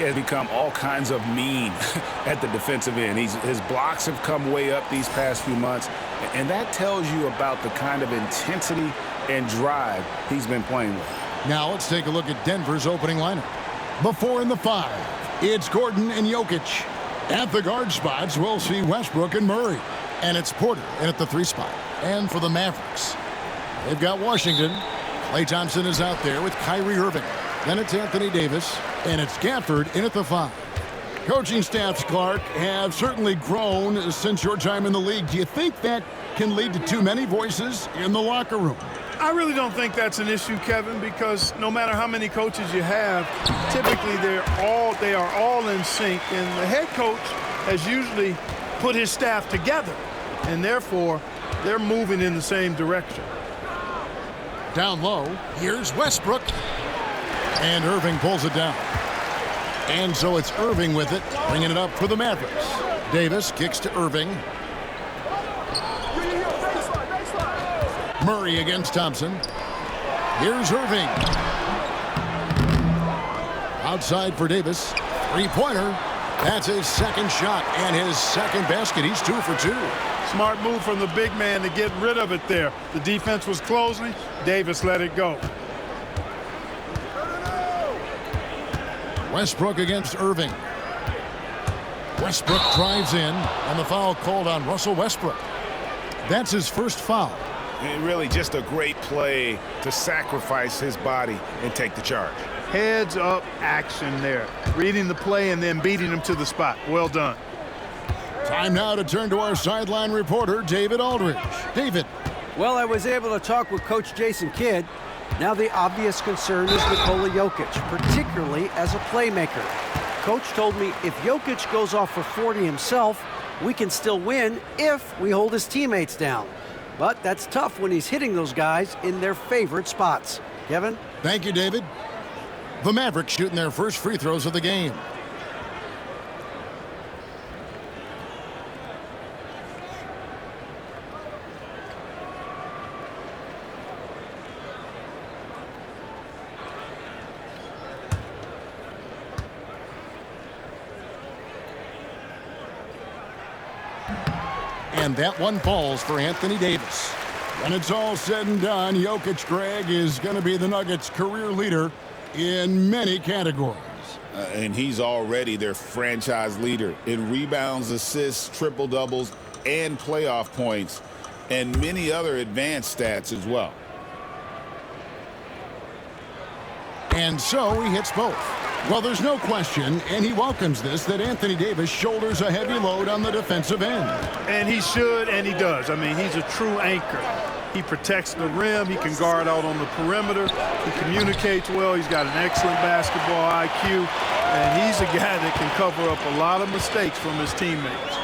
has become all kinds of mean at the defensive end. His blocks have come way up these past few months, and that tells you about the kind of intensity and drive he's been playing with. Now let's take a look at Denver's opening lineup. Before in the 5, it's Gordon and Jokic. At the guard spots, we'll see Westbrook and Murray. And it's Porter in at the 3 spot. And for the Mavericks, they've got Washington. Klay Thompson is out there with Kyrie Irving. Then it's Anthony Davis. And it's Gafford in at the 5. Coaching staffs, Clark, have certainly grown since your time in the league. Do you think that can lead to too many voices in the locker room? I really don't think that's an issue, Kevin, because no matter how many coaches you have, typically they are all in sync, and the head coach has usually put his staff together, and therefore they're moving in the same direction. Down low, here's Westbrook. And Irving pulls it down. And so it's Irving with it, bringing it up for the Mavericks. Davis kicks to Irving. Murray against Thompson. Here's Irving. Outside for Davis. Three-pointer. That's his second shot and his second basket. He's 2 for 2. Smart move from the big man to get rid of it there. The defense was closing. Davis let it go. Westbrook against Irving. Westbrook drives in, and the foul called on Russell Westbrook. That's his first foul. And really just a great play to sacrifice his body and take the charge. Heads-up action there. Reading the play and then beating him to the spot. Well done. Time now to turn to our sideline reporter, David Aldridge. David. Well, I was able to talk with Coach Jason Kidd. Now the obvious concern is Nikola Jokic, particularly as a playmaker. Coach told me if Jokic goes off for 40 himself, we can still win if we hold his teammates down. But that's tough when he's hitting those guys in their favorite spots. Kevin? Thank you, David. The Mavericks shooting their first free throws of the game. And that one falls for Anthony Davis. When it's all said and done, Jokic, Greg, is going to be the Nuggets' career leader in many categories. And he's already their franchise leader in rebounds, assists, triple-doubles, and playoff points, and many other advanced stats as well. And so he hits both. Well, there's no question, and he welcomes this, that Anthony Davis shoulders a heavy load on the defensive end. And he should, and he does. I mean, he's a true anchor. He protects the rim. He can guard out on the perimeter. He communicates well. He's got an excellent basketball IQ. And he's a guy that can cover up a lot of mistakes from his teammates.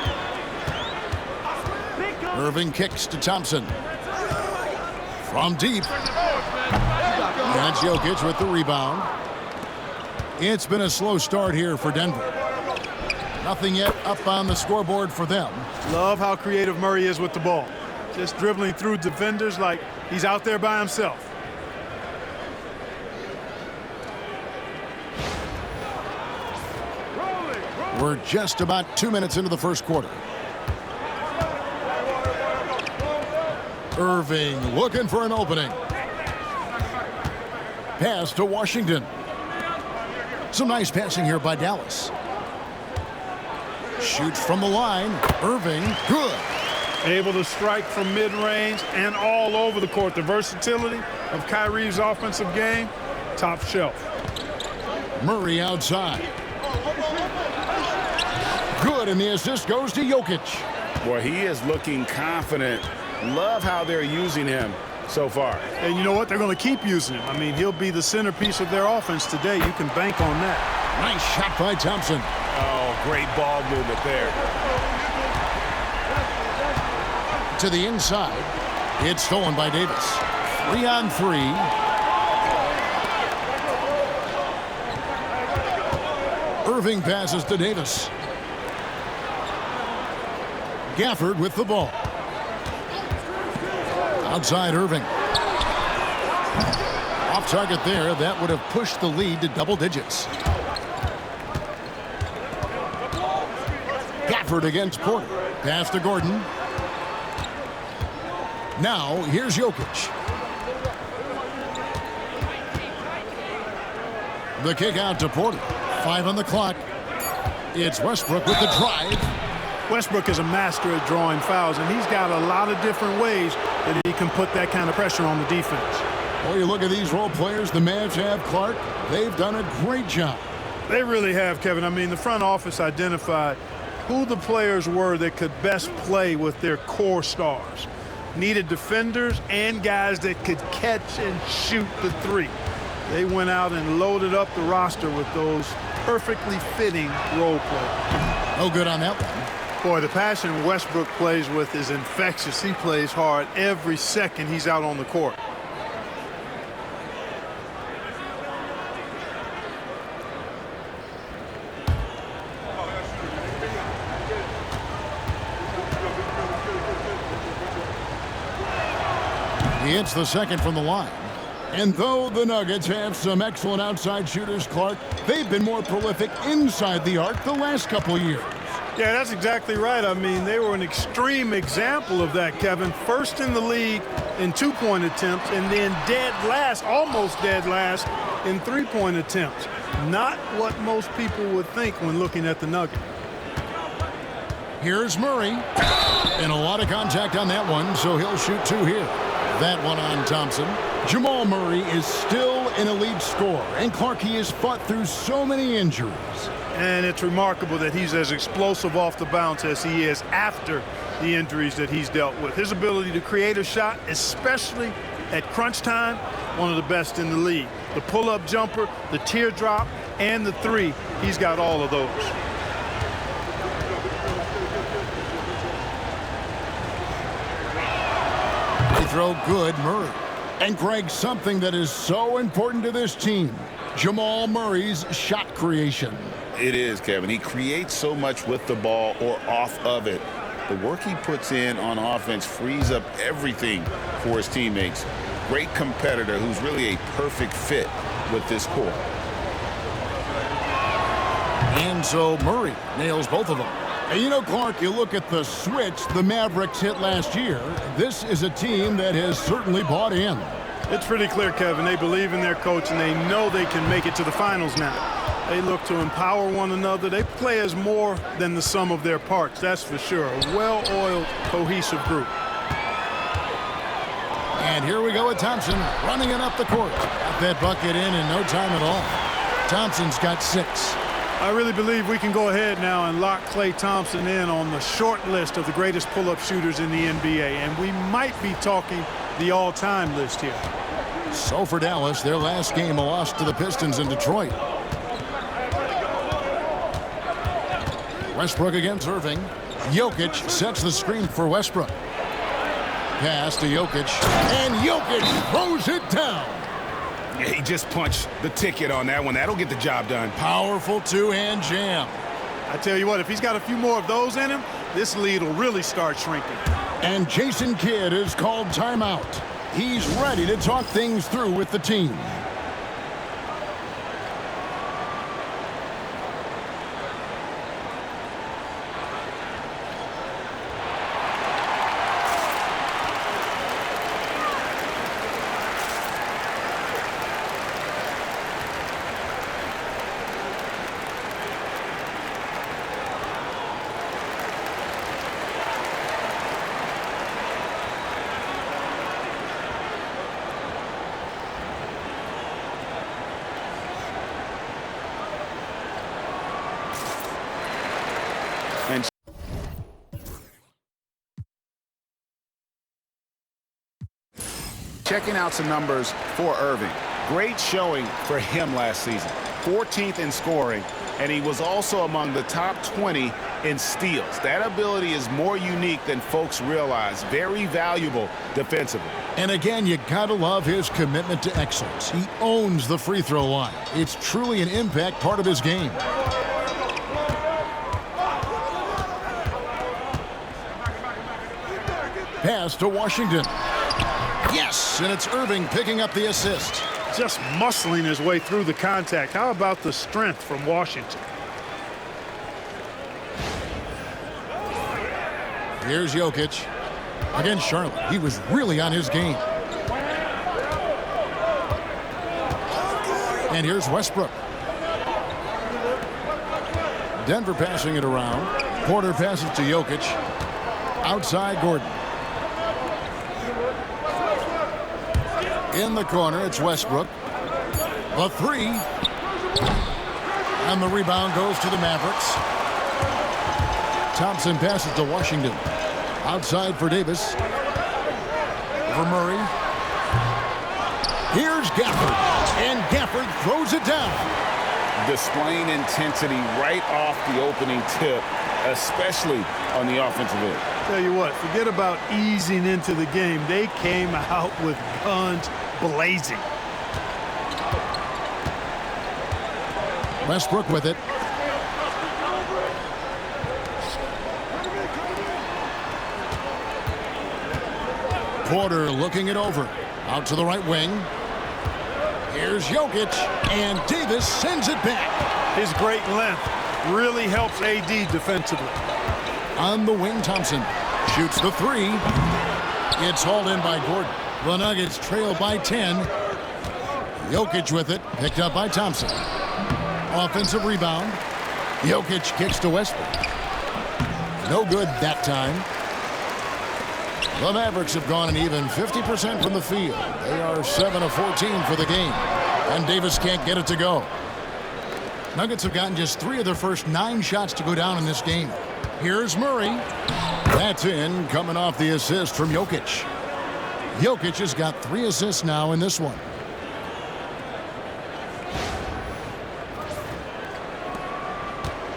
Irving kicks to Thompson. From deep. That's Jokic with the rebound. It's been a slow start here for Denver. Nothing yet up on the scoreboard for them. Love how creative Murray is with the ball. Just dribbling through defenders like he's out there by himself. We're just about 2 minutes into the first quarter. Irving looking for an opening. Pass to Washington. Some nice passing here by Dallas. Shoots from the line. Irving, good. Able to strike from mid-range and all over the court. The versatility of Kyrie's offensive game, top shelf. Murray outside. Good, and the assist goes to Jokic. Boy, he is looking confident. Love how they're using him so far. And you know what? They're going to keep using him. I mean, he'll be the centerpiece of their offense today. You can bank on that. Nice shot by Thompson. Oh, great ball movement there. To the inside. It's stolen by Davis. 3-on-3. Irving passes to Davis. Gafford with the ball. Outside Irving. Off target there. That would have pushed the lead to double digits. Horford against Porter. Pass to Gordon. Now, here's Jokic. The kick out to Porter. 5 on the clock. It's Westbrook with the drive. Westbrook is a master at drawing fouls, and he's got a lot of different ways that he can put that kind of pressure on the defense. Well, you look at these role players the Mavs have, Clark. They've done a great job. They really have, Kevin. I mean, the front office identified who the players were that could best play with their core stars. Needed defenders and guys that could catch and shoot the three. They went out and loaded up the roster with those perfectly fitting role players. No good on that one. Boy, the passion Westbrook plays with is infectious. He plays hard every second he's out on the court. He hits the second from the line. And though the Nuggets have some excellent outside shooters, Clark, they've been more prolific inside the arc the last couple years. Yeah, that's exactly right. I mean, they were an extreme example of that, Kevin. First in the league in two-point attempts, and then dead last, almost dead last, in three-point attempts. Not what most people would think when looking at the Nuggets. Here's Murray. And a lot of contact on that one, so he'll shoot 2 here. That one on Thompson. Jamal Murray is still an elite scorer, and Clark, he has fought through so many injuries. And it's remarkable that he's as explosive off the bounce as he is after the injuries that he's dealt with. His ability to create a shot, especially at crunch time, one of the best in the league. The pull-up jumper, the teardrop, and the three, he's got all of those. They throw good, Murray. And Greg, something that is so important to this team, Jamal Murray's shot creation. It is, Kevin. He creates so much with the ball or off of it. The work he puts in on offense frees up everything for his teammates. Great competitor who's really a perfect fit with this core. And so Murray nails both of them. And you know, Clark, you look at the switch the Mavericks hit last year. This is a team that has certainly bought in. It's pretty clear, Kevin. They believe in their coach, and they know they can make it to the finals now. They look to empower one another. They play as more than the sum of their parts, that's for sure. A well-oiled, cohesive group. And here we go with Thompson running it up the court. Got that bucket in no time at all. Thompson's got 6. I really believe we can go ahead now and lock Klay Thompson in on the short list of the greatest pull-up shooters in the NBA. And we might be talking the all-time list here. So for Dallas, their last game a loss to the Pistons in Detroit. Westbrook against Irving. Jokic sets the screen for Westbrook. Pass to Jokic. And Jokic throws it down. Yeah, he just punched the ticket on that one. That'll get the job done. Powerful two-hand jam. I tell you what, if he's got a few more of those in him, this lead will really start shrinking. And Jason Kidd is called timeout. He's ready to talk things through with the team. Checking out some numbers for Irving. Great showing for him last season. 14th in scoring, and he was also among the top 20 in steals. That ability is more unique than folks realize. Very valuable defensively. And again, you gotta love his commitment to excellence. He owns the free throw line. It's truly an impact part of his game. Pass to Washington. Yes, and it's Irving picking up the assist. Just muscling his way through the contact. How about the strength from Washington? Here's Jokic. Against Charlotte, he was really on his game. And here's Westbrook. Denver passing it around. Porter passes to Jokic. Outside Gordon. In the corner, it's Westbrook. The three. And the rebound goes to the Mavericks. Thompson passes to Washington. Outside for Davis. For Murray. Here's Gafford. And Gafford throws it down. Displaying intensity right off the opening tip, especially on the offensive end. Tell you what, forget about easing into the game. They came out with guns blazing. Westbrook with it. Porter looking it over. Out to the right wing. Here's Jokic, and Davis sends it back. His great length really helps AD defensively. On the wing, Thompson shoots the three. It's hauled in by Gordon. The Nuggets trail by 10. Jokic with it, picked up by Thompson. Offensive rebound. Jokic kicks to Westbrook. No good that time. The Mavericks have gone an even 50% from the field. They are 7 of 14 for the game. And Davis can't get it to go. Nuggets have gotten just 3 of their first 9 shots to go down in this game. Here's Murray. That's in, coming off the assist from Jokic. Jokic has got 3 assists now in this one.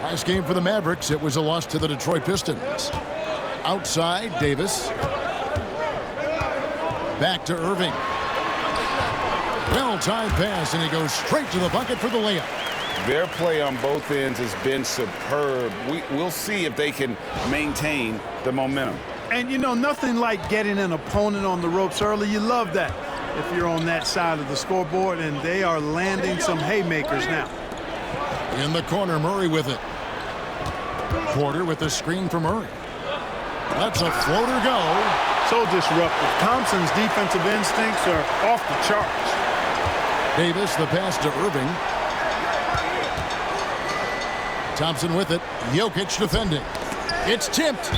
Last game for the Mavericks, it was a loss to the Detroit Pistons. Outside, Davis. Back to Irving. Well-timed pass, and he goes straight to the bucket for the layup. Their play on both ends has been superb. We'll see if they can maintain the momentum. And, you know, nothing like getting an opponent on the ropes early. You love that if you're on that side of the scoreboard, and they are landing some haymakers now. In the corner, Murray with it. Porter with the screen for Murray. That's a floater go. So disruptive. Thompson's defensive instincts are off the charts. Davis, the pass to Irving. Thompson with it. Jokic defending. It's tipped.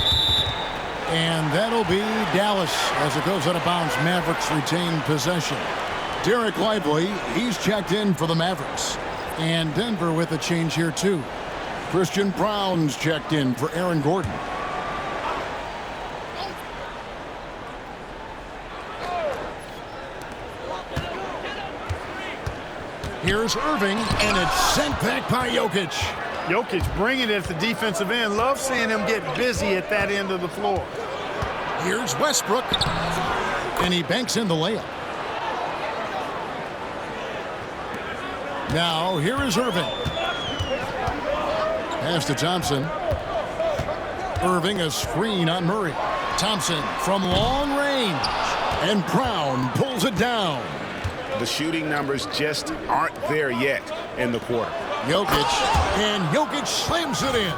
And that'll be Dallas as it goes out of bounds. Mavericks retain possession. Derek Lively, he's checked in for the Mavericks. And Denver with a change here too. Christian Brown's checked in for Aaron Gordon. Here's Irving, and it's sent back by Jokic. Jokic bringing it at the defensive end. Love seeing him get busy at that end of the floor. Here's Westbrook, and he banks in the layup. Now, here is Irving. Pass to Thompson. Irving, a screen on Murray. Thompson from long range, and Brown pulls it down. The shooting numbers just aren't there yet in the quarter. Jokic, and Jokic slams it in.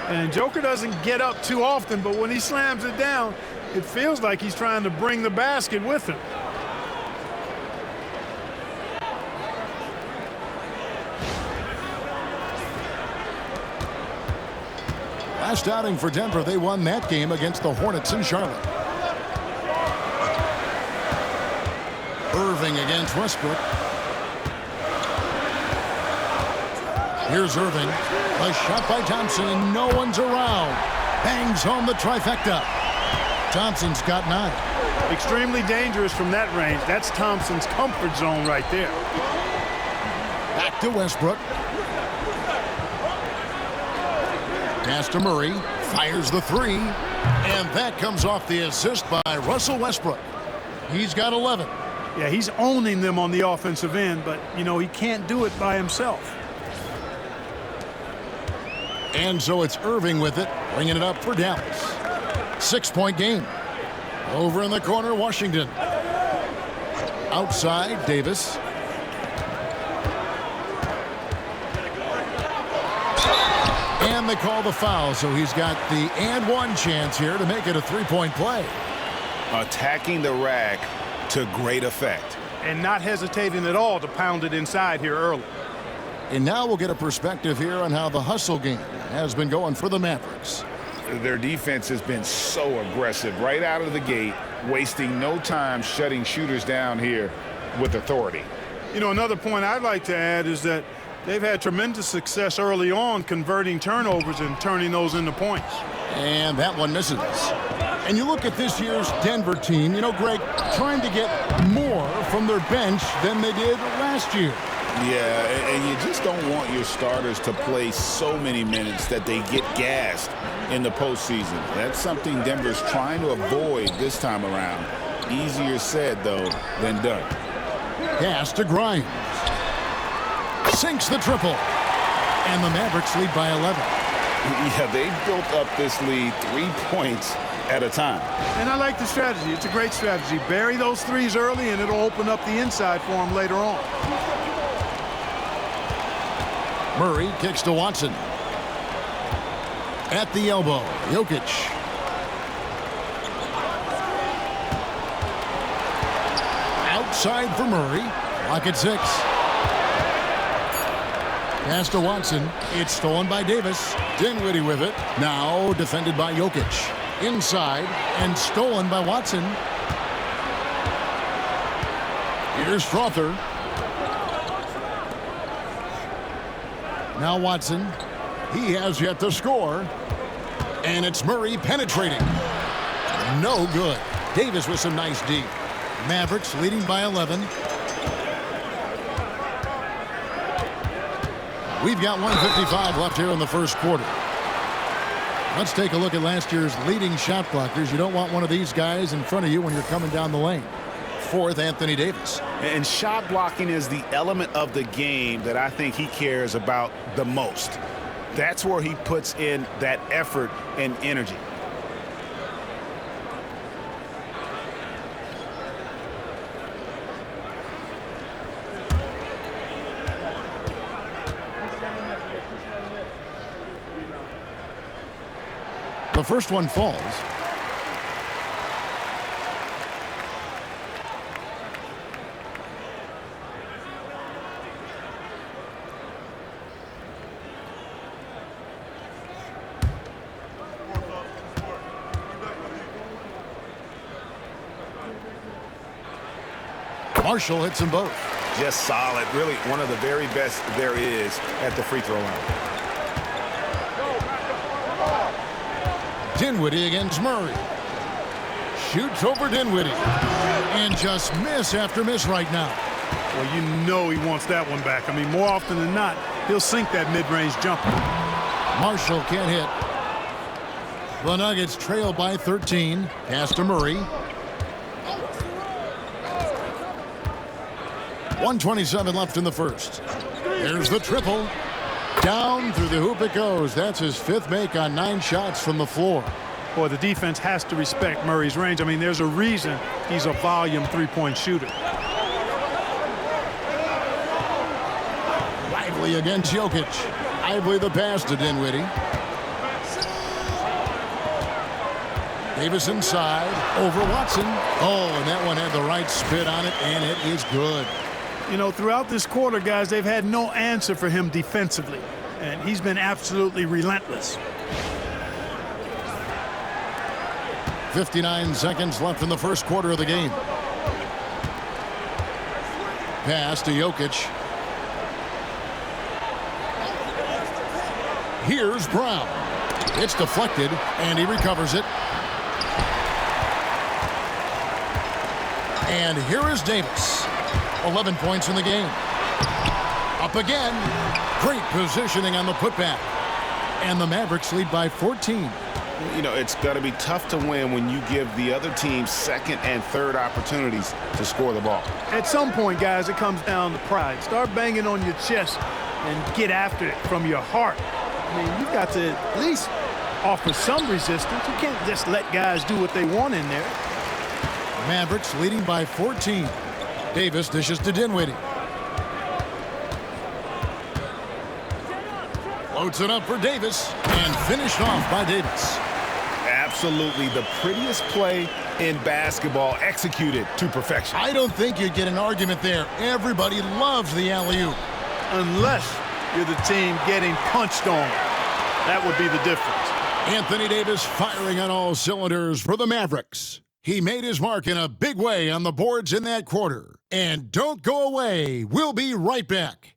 And Joker doesn't get up too often, but when he slams it down, it feels like he's trying to bring the basket with him. Last outing for Denver, they won that game against the Hornets in Charlotte. Irving against Westbrook. Here's Irving. A shot by Thompson, and no one's around. Bangs home the trifecta. Thompson's got 9. Extremely dangerous from that range. That's Thompson's comfort zone right there. Back to Westbrook. Pass to Murray. Fires the 3. And that comes off the assist by Russell Westbrook. He's got 11. Yeah, he's owning them on the offensive end, but, you know, he can't do it by himself. And so it's Irving with it, bringing it up for Dallas. 6-point game. Over in the corner, Washington. Outside, Davis. And And they call the foul, so he's got the and one chance here to make it a three-point play. Attacking the rack to great effect. And not hesitating at all to pound it inside here early. And now we'll get a perspective here on how the hustle game has been going for the Mavericks. Their defense has been so aggressive right out of the gate, wasting no time shutting shooters down here with authority. You know, another point I'd like to add is that they've had tremendous success early on converting turnovers and turning those into points. And that one misses. And you look at this year's Denver team, you know, Greg, trying to get more from their bench than they did last year. Yeah, and you just don't want your starters to play so many minutes that they get gassed in the postseason. That's something Denver's trying to avoid this time around. Easier said, though, than done. Pass to Grimes. Sinks the triple. And the Mavericks lead by 11. Yeah, they've built up this lead 3 points at a time. And I like the strategy. It's a great strategy. Bury those threes early, and it'll open up the inside for them later on. Murray kicks to Watson. At the elbow, Jokic. Outside for Murray. Lock at 6. Pass to Watson. It's stolen by Davis. Dinwiddie with it. Now defended by Jokic. Inside and stolen by Watson. Here's Strother. Now Watson. He has yet to score. And it's Murray penetrating. No good. Davis with some nice D. Mavericks leading by 11. We've got 1:55 left here in the first quarter. Let's take a look at last year's leading shot blockers. You don't want one of these guys in front of you when you're coming down the lane. Fourth, Anthony Davis. And shot blocking is the element of the game that I think he cares about the most. That's where he puts in that effort and energy. The first one falls. Marshall hits them both. Just solid. Really one of the very best there is at the free throw line. Dinwiddie against Murray. Shoots over Dinwiddie. And just miss after miss right now. Well, you know he wants that one back. I mean, more often than not, he'll sink that mid-range jumper. Marshall can't hit. The Nuggets trail by 13. Pass to Murray. 1:27 left in the first. There's the triple. Down through the hoop it goes. That's his fifth make on 9 shots from the floor. Boy, the defense has to respect Murray's range. I mean, there's a reason he's a volume three-point shooter. Lively against Jokic. Lively the pass to Dinwiddie. Davis inside. Over Watson. Oh, and that one had the right spit on it, and it is good. You know, throughout this quarter, guys, they've had no answer for him defensively, and he's been absolutely relentless. 59 seconds left in the first quarter of the game. Pass to Jokic. Here's Brown. It's deflected, and he recovers it. And here is Davis. 11 points in the game. Up again. Great positioning on the putback. And the Mavericks lead by 14. You know, it's going to be tough to win when you give the other team second and third opportunities to score the ball. At some point, guys, it comes down to pride. Start banging on your chest and get after it from your heart. I mean, you've got to at least offer some resistance. You can't just let guys do what they want in there. Mavericks leading by 14. Davis dishes to Dinwiddie. Floats it up for Davis and finished off by Davis. Absolutely the prettiest play in basketball, executed to perfection. I don't think you'd get an argument there. Everybody loves the alley-oop. Unless you're the team getting punched on. That would be the difference. Anthony Davis firing on all cylinders for the Mavericks. He made his mark in a big way on the boards in that quarter. And don't go away. We'll be right back.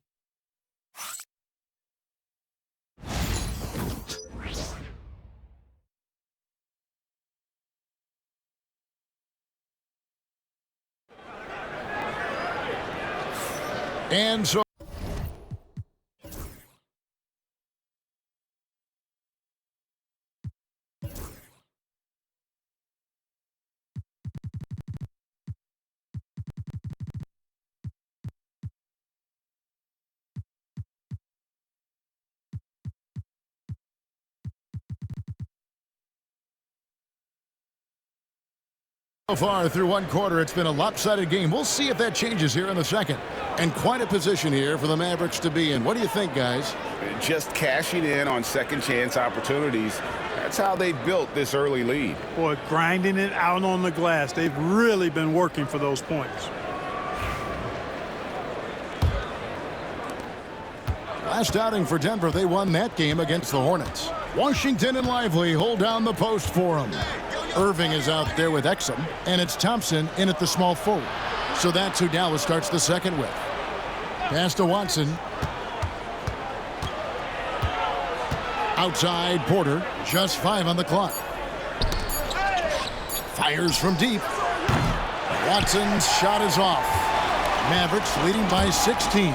And so far through one quarter, it's been a lopsided game. We'll see if that changes here in the second. And quite a position here for the Mavericks to be in. What do you think, guys? Just cashing in on second chance opportunities. That's how they built this early lead. Boy, grinding it out on the glass. They've really been working for those points. Last outing for Denver, they won that game against the Hornets. Washington and Lively hold down the post for them. Irving is out there with 𝙤𝙤, and it's Thompson in at the small forward. So that's who Dallas starts the second with. Pass to Watson. Outside Porter, just 5 on the clock. Fires from deep. Watson's shot is off. Mavericks leading by 16.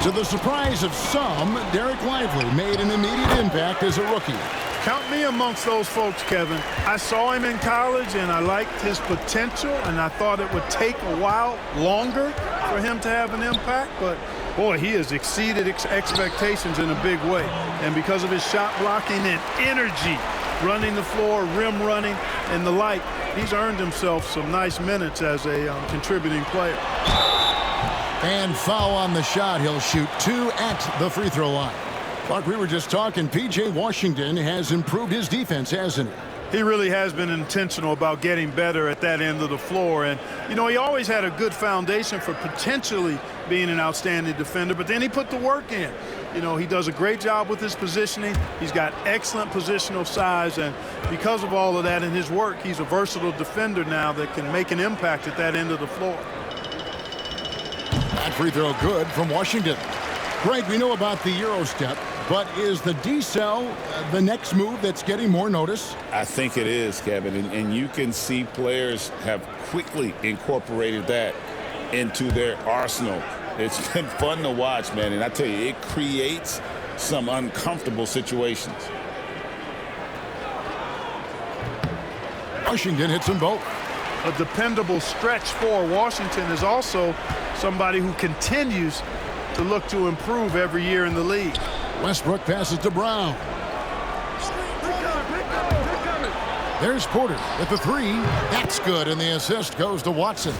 To the surprise of some, Derek Lively made an immediate impact as a rookie. Count me amongst those folks, Kevin. I saw him in college, and I liked his potential, and I thought it would take a while longer for him to have an impact, but boy, he has exceeded expectations in a big way. And because of his shot blocking and energy, running the floor, rim running, and the like, he's earned himself some nice minutes as a contributing player. And foul on the shot. He'll shoot 2 at the free throw line. Like we were just talking, P.J. Washington has improved his defense, hasn't he? He really has been intentional about getting better at that end of the floor. And, you know, he always had a good foundation for potentially being an outstanding defender, but then he put the work in. You know, he does a great job with his positioning. He's got excellent positional size, and because of all of that in his work, he's a versatile defender now that can make an impact at that end of the floor. That free throw good from Washington. Greg, we know about the Euro step, but is the decel the next move that's getting more notice? I think it is, Kevin, and you can see players have quickly incorporated that into their arsenal. It's been fun to watch, man, and I tell you, it creates some uncomfortable situations. Washington hits them both. A dependable stretch for Washington is also somebody who continues to look to improve every year in the league. Westbrook passes to Brown. There's Porter with the 3. That's good, and the assist goes to Watson.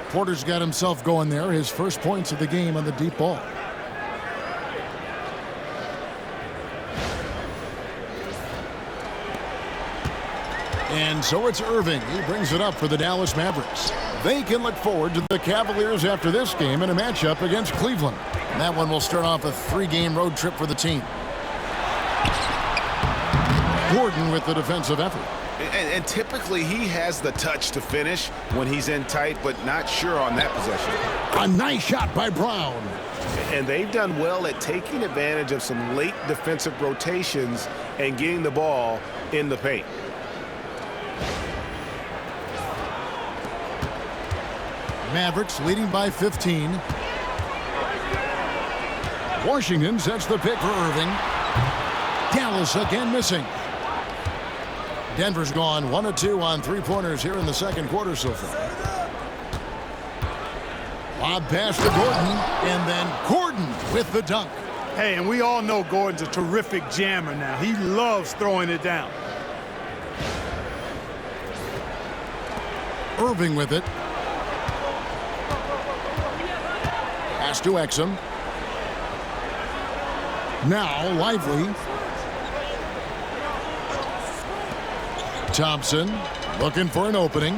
Porter's got himself going there, his first points of the game on the deep ball. And so it's Irving. He brings it up for the Dallas Mavericks. They can look forward to the Cavaliers after this game in a matchup against Cleveland. And that one will start off a 3-game road trip for the team. Gordon with the defensive effort. And typically he has the touch to finish when he's in tight, but not sure on that possession. A nice shot by Brown. And they've done well at taking advantage of some late defensive rotations and getting the ball in the paint. Mavericks leading by 15. Washington sets the pick for Irving. Dallas again missing. Denver's gone 1 of 2 on 3-pointers here in the second quarter so far. Lob pass to Gordon, and then Gordon with the dunk. Hey, and we all know Gordon's a terrific jammer now. He loves throwing it down. Irving with it. Pass to 𝙤𝙤. Now Lively. Thompson looking for an opening.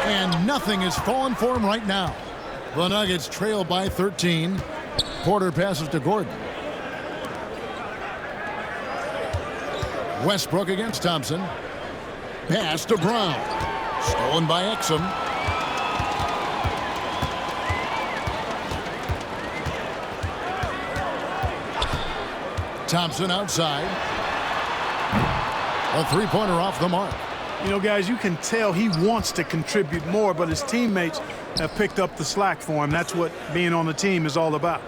And nothing is falling for him right now. The Nuggets trail by 13. Porter passes to Gordon. Westbrook against Thompson. Pass to Brown. Stolen by Exum. Thompson outside. A three-pointer off the mark. You know, guys, you can tell he wants to contribute more, but his teammates have picked up the slack for him. That's what being on the team is all about.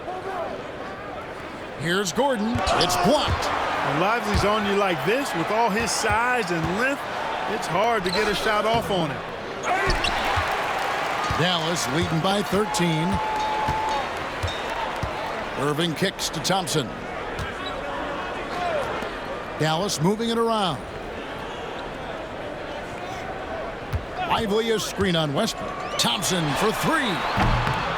Here's Gordon. It's blocked. When Lively's on you like this, with all his size and length, it's hard to get a shot off on him. Dallas leading by 13. Irving kicks to Thompson. Dallas moving it around. Lively a screen on Westbrook. Thompson for three.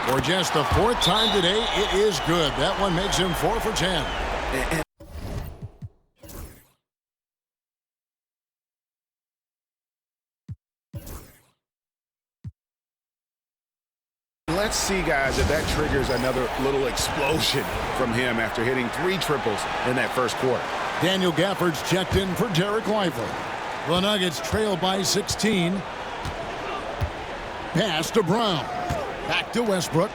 For just the fourth time today, it is good. That one makes him 4 for 10. Let's see, guys, if that triggers another little explosion from him after hitting 3 triples in that first quarter. Daniel Gafford's checked in for Dereck Lively. The Nuggets trail by 16. Pass to Brown. Back to Westbrook.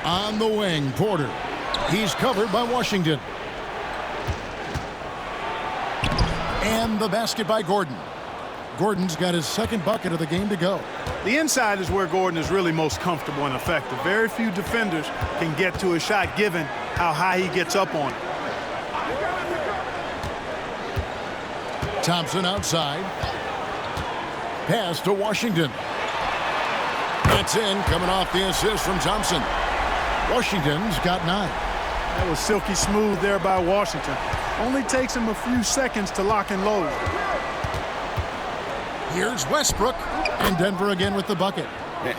On the wing, Porter. He's covered by Washington. And the basket by Gordon. Gordon's got his second bucket of the game to go. The inside is where Gordon is really most comfortable and effective. Very few defenders can get to a shot given how high he gets up on it. Thompson outside. Pass to Washington. That's in, coming off the assist from Thompson. Washington's got 9. That was silky smooth there by Washington. Only takes him a few seconds to lock and load. Here's Westbrook, and Denver again with the bucket.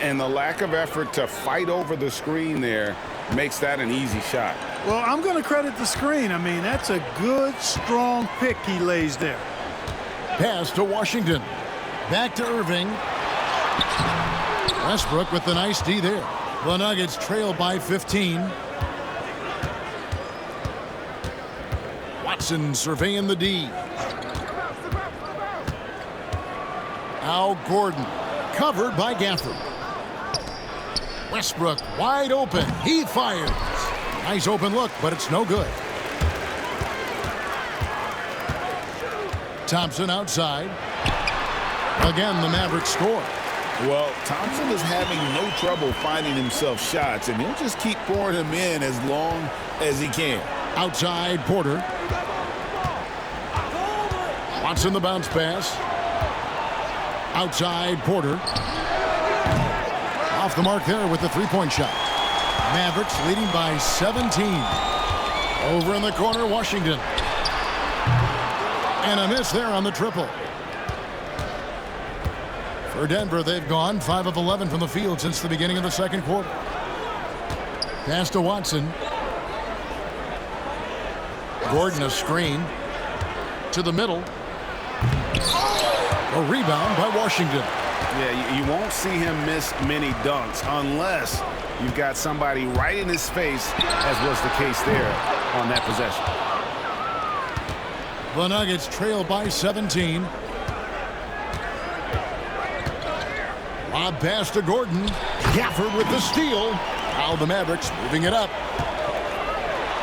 And the lack of effort to fight over the screen there makes that an easy shot. Well, I'm going to credit the screen. I mean, that's a good, strong pick he lays there. Pass to Washington. Back to Irving. Westbrook with the nice D there. The Nuggets trail by 15. Watson surveying the D. Now Gordon, covered by Gafford. Westbrook wide open. He fires. Nice open look, but it's no good. Thompson outside. Again, the Mavericks score. Well, Thompson is having no trouble finding himself shots, and he'll just keep pouring them in as long as he can. Outside, Porter. Watson the bounce pass. Outside, Porter. Off the mark there with the three-point shot. Mavericks leading by 17. Over in the corner, Washington. And a miss there on the triple. For Denver, they've gone 5 of 11 from the field since the beginning of the second quarter. Pass to Watson. Gordon a screen. To the middle. A rebound by Washington. Yeah, you won't see him miss many dunks unless you've got somebody right in his face, as was the case there on that possession. The Nuggets trail by 17. Lob pass to Gordon. Gafford with the steal. Now the Mavericks moving it up.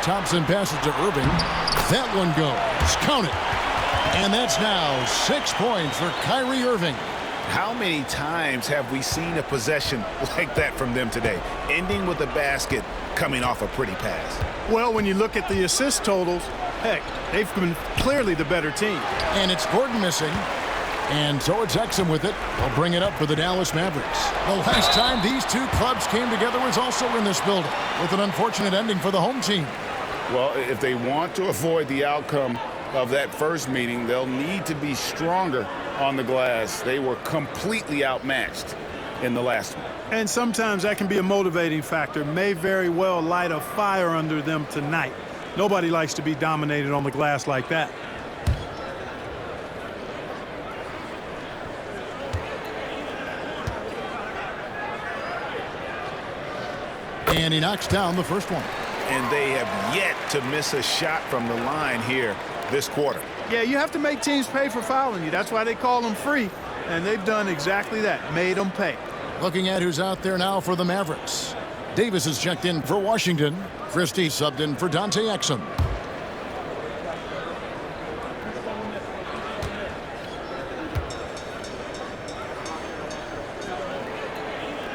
Thompson passes to Irving. That one goes. Count it. And that's now 6 points for Kyrie Irving. How many times have we seen a possession like that from them today, ending with a basket coming off a pretty pass? Well, when you look at the assist totals, heck, they've been clearly the better team. And it's Gordon missing. And so it's Exum with it. They'll bring it up for the Dallas Mavericks. The last time these two clubs came together was also in this building, with an unfortunate ending for the home team. Well, if they want to avoid the outcome of that first meeting, they'll need to be stronger on the glass. They were completely outmatched in the last one. And sometimes that can be a motivating factor. May very well light a fire under them tonight. Nobody likes to be dominated on the glass like that. And he knocks down the first one. And they have yet to miss a shot from the line here this quarter. Yeah, you have to make teams pay for fouling you. That's why they call them free. And they've done exactly that, made them pay. Looking at who's out there now for the Mavericks. Davis is checked in for Washington. Christie subbed in for Dante Exum.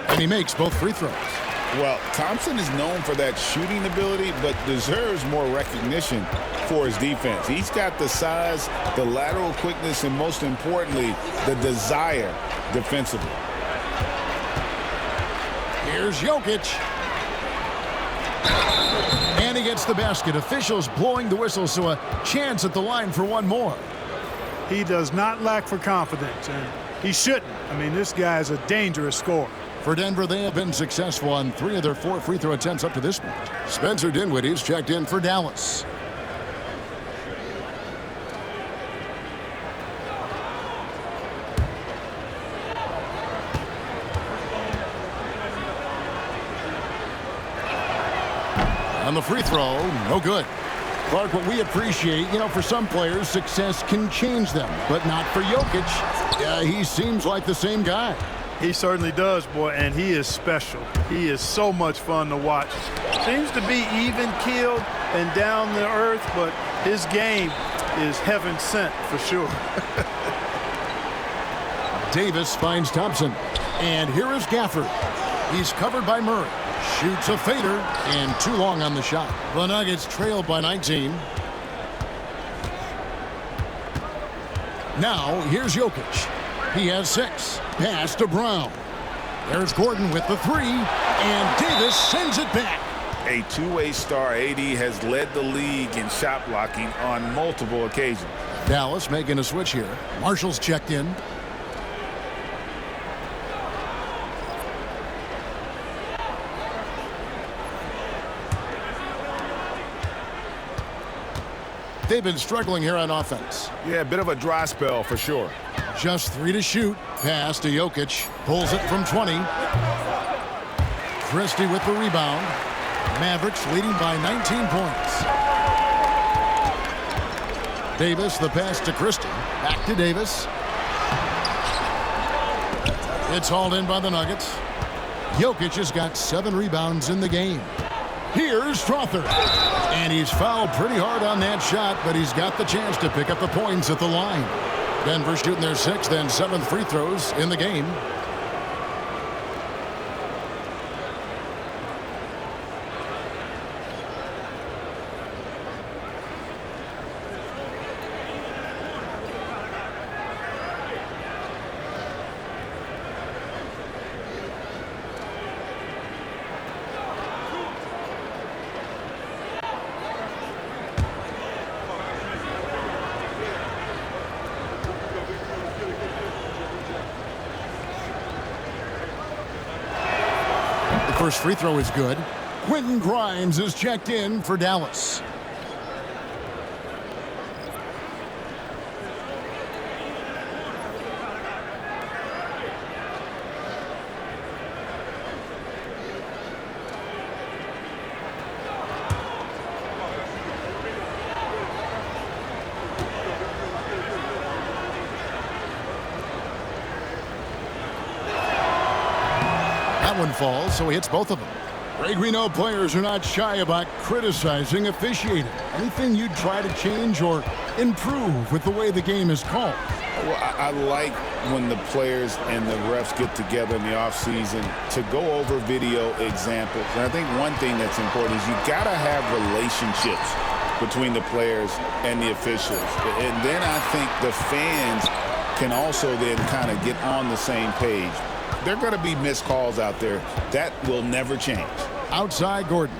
And he makes both free throws. Well, Thompson is known for that shooting ability, but deserves more recognition for his defense. He's got the size, the lateral quickness, and most importantly, the desire defensively. Here's Jokic. And he gets the basket. Officials blowing the whistle, so a chance at the line for one more. He does not lack for confidence, and he shouldn't. I mean, this guy is a dangerous scorer. For Denver, they have been successful on 3 of their 4 free throw attempts up to this point. Spencer Dinwiddie's checked in for Dallas. On the free throw, no good. Clark, what we appreciate, for some players, success can change them, but not for Jokic. He seems like the same guy. He certainly does, boy, and he is special. He is so much fun to watch. Seems to be even-keeled and down the earth, but his game is heaven sent for sure. Davis finds Thompson. And here is Gafford. He's covered by Murray. Shoots a fader, and too long on the shot. The Nuggets trail by 19. Now, here's Jokic. He has 6. Pass to Brown. There's Gordon with the 3, and Davis sends it back. A two-way star, AD has led the league in shot blocking on multiple occasions. Dallas making a switch here. Marshall's checked in. They've been struggling here on offense. Yeah, a bit of a dry spell for sure. Just 3 to shoot. Pass to Jokic. Pulls it from 20. Christie with the rebound. Mavericks leading by 19 points. Davis, the pass to Christie. Back to Davis. It's hauled in by the Nuggets. Jokic has got 7 rebounds in the game. Here's Strother. And he's fouled pretty hard on that shot, but he's got the chance to pick up the points at the line. Denver shooting their 6th and 7th free throws in the game. First free throw is good. Quentin Grimes is checked in for Dallas. One falls, so he hits both of them. Greg, we know players are not shy about criticizing officiating. Anything you'd try to change or improve with the way the game is called? Well, I like when the players and the refs get together in the offseason to go over video examples. And I think one thing that's important is you got to have relationships between the players and the officials. And then I think the fans can also then kind of get on the same page. There are going to be missed calls out there. That will never change. Outside Gordon.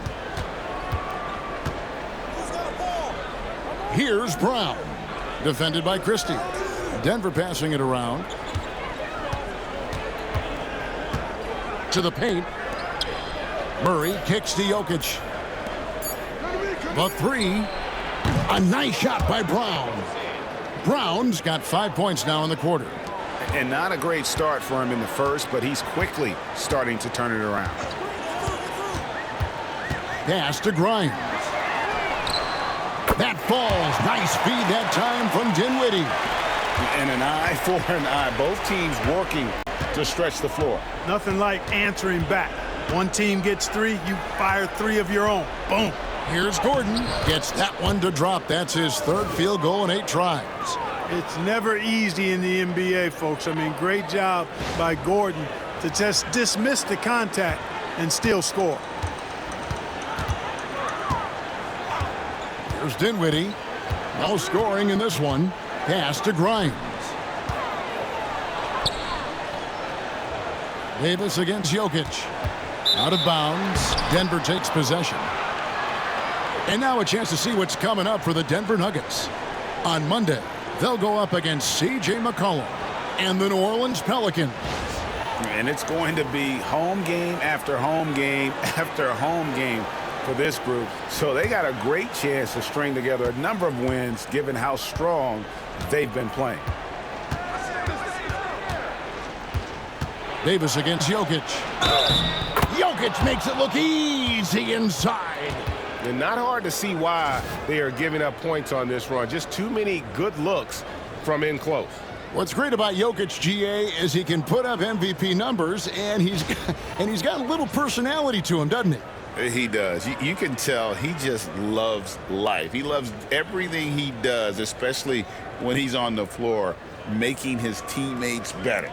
Here's Brown. Defended by Christie. Denver passing it around. to the paint. Murray kicks to Jokic. The three. A nice shot by Brown. Brown's got 5 points now in the quarter. And not a great start for him in the first, but he's quickly starting to turn it around. Pass to Grimes. That falls. Nice feed that time from Dinwiddie. And an eye for an eye. Both teams working to stretch the floor. Nothing like answering back. One team gets three, you fire three of your own. Boom. Here's Gordon. Gets that one to drop. That's his third field goal in 8 tries. It's never easy in the NBA, folks. I mean, great job by Gordon to just dismiss the contact and still score. Here's Dinwiddie. No scoring in this one. Pass to Grimes. Davis against Jokic. Out of bounds. Denver takes possession. And now a chance to see what's coming up for the Denver Nuggets. On Monday, they'll go up against C.J. McCollum and the New Orleans Pelicans. And it's going to be home game after home game after home game for this group. So they got a great chance to string together a number of wins given how strong they've been playing. Davis against Jokic. Jokic makes it look easy inside. And not hard to see why they are giving up points on this run. Just too many good looks from in close. What's great about Jokic, GA, is he can put up MVP numbers, and he's got a little personality to him, doesn't he? He does. You can tell he just loves life. He loves everything he does, especially when he's on the floor, making his teammates better.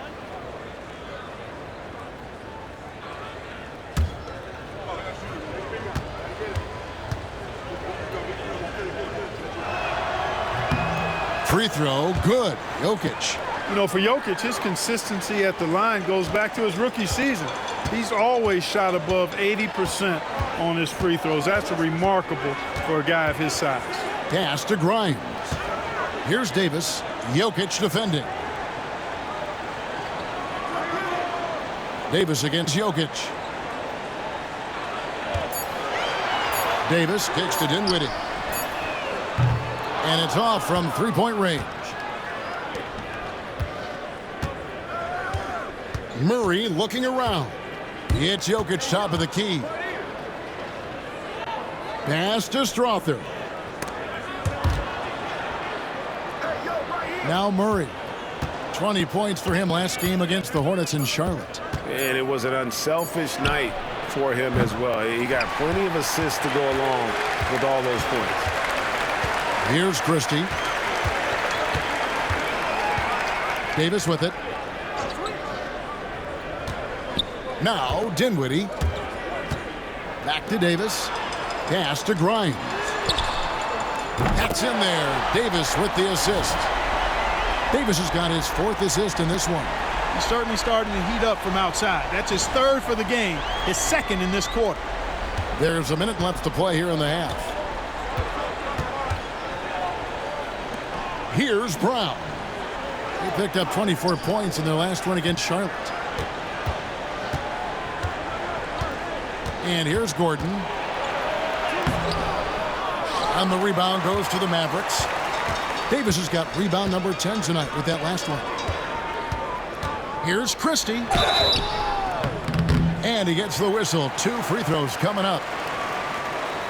Free throw, good. Jokic. You know, for Jokic, his consistency at the line goes back to his rookie season. He's always shot above 80% on his free throws. That's remarkable for a guy of his size. Pass to Grimes. Here's Davis. Jokic defending. Davis against Jokic. Davis kicks to Dinwiddie. And it's off from three-point range. Murray looking around. It's Jokic top of the key. Pass to Strawther. Now Murray. 20 points for him last game against the Hornets in Charlotte. And it was an unselfish night for him as well. He got plenty of assists to go along with all those points. Here's Christie. Davis with it. Now Dinwiddie. Back to Davis. Pass to Grimes. That's in there. Davis with the assist. Davis has got his 4th assist in this one. He's certainly starting to heat up from outside. That's his 3rd for the game, his 2nd in this quarter. There's a minute left to play here in the half. Here's Brown. He picked up 24 points in their last one against Charlotte. And here's Gordon. And the rebound goes to the Mavericks. Davis has got rebound number 10 tonight with that last one. Here's Christie. And he gets the whistle. 2 free throws coming up.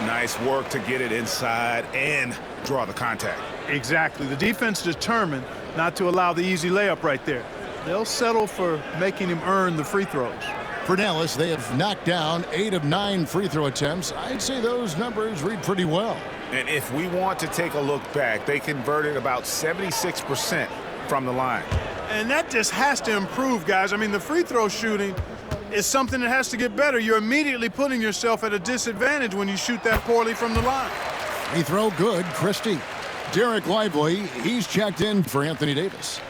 Nice work to get it inside and draw the contact. Exactly. The defense determined not to allow the easy layup right there. They'll settle for making him earn the free throws. For Dallas, they have knocked down 8 of 9 free throw attempts. I'd say those numbers read pretty well. And if we want to take a look back, they converted about 76% from the line. And that just has to improve, guys. I mean, the free throw shooting is something that has to get better. You're immediately putting yourself at a disadvantage when you shoot that poorly from the line. Free throw good, Christie. Derek Lively, he's checked in for Anthony Davis.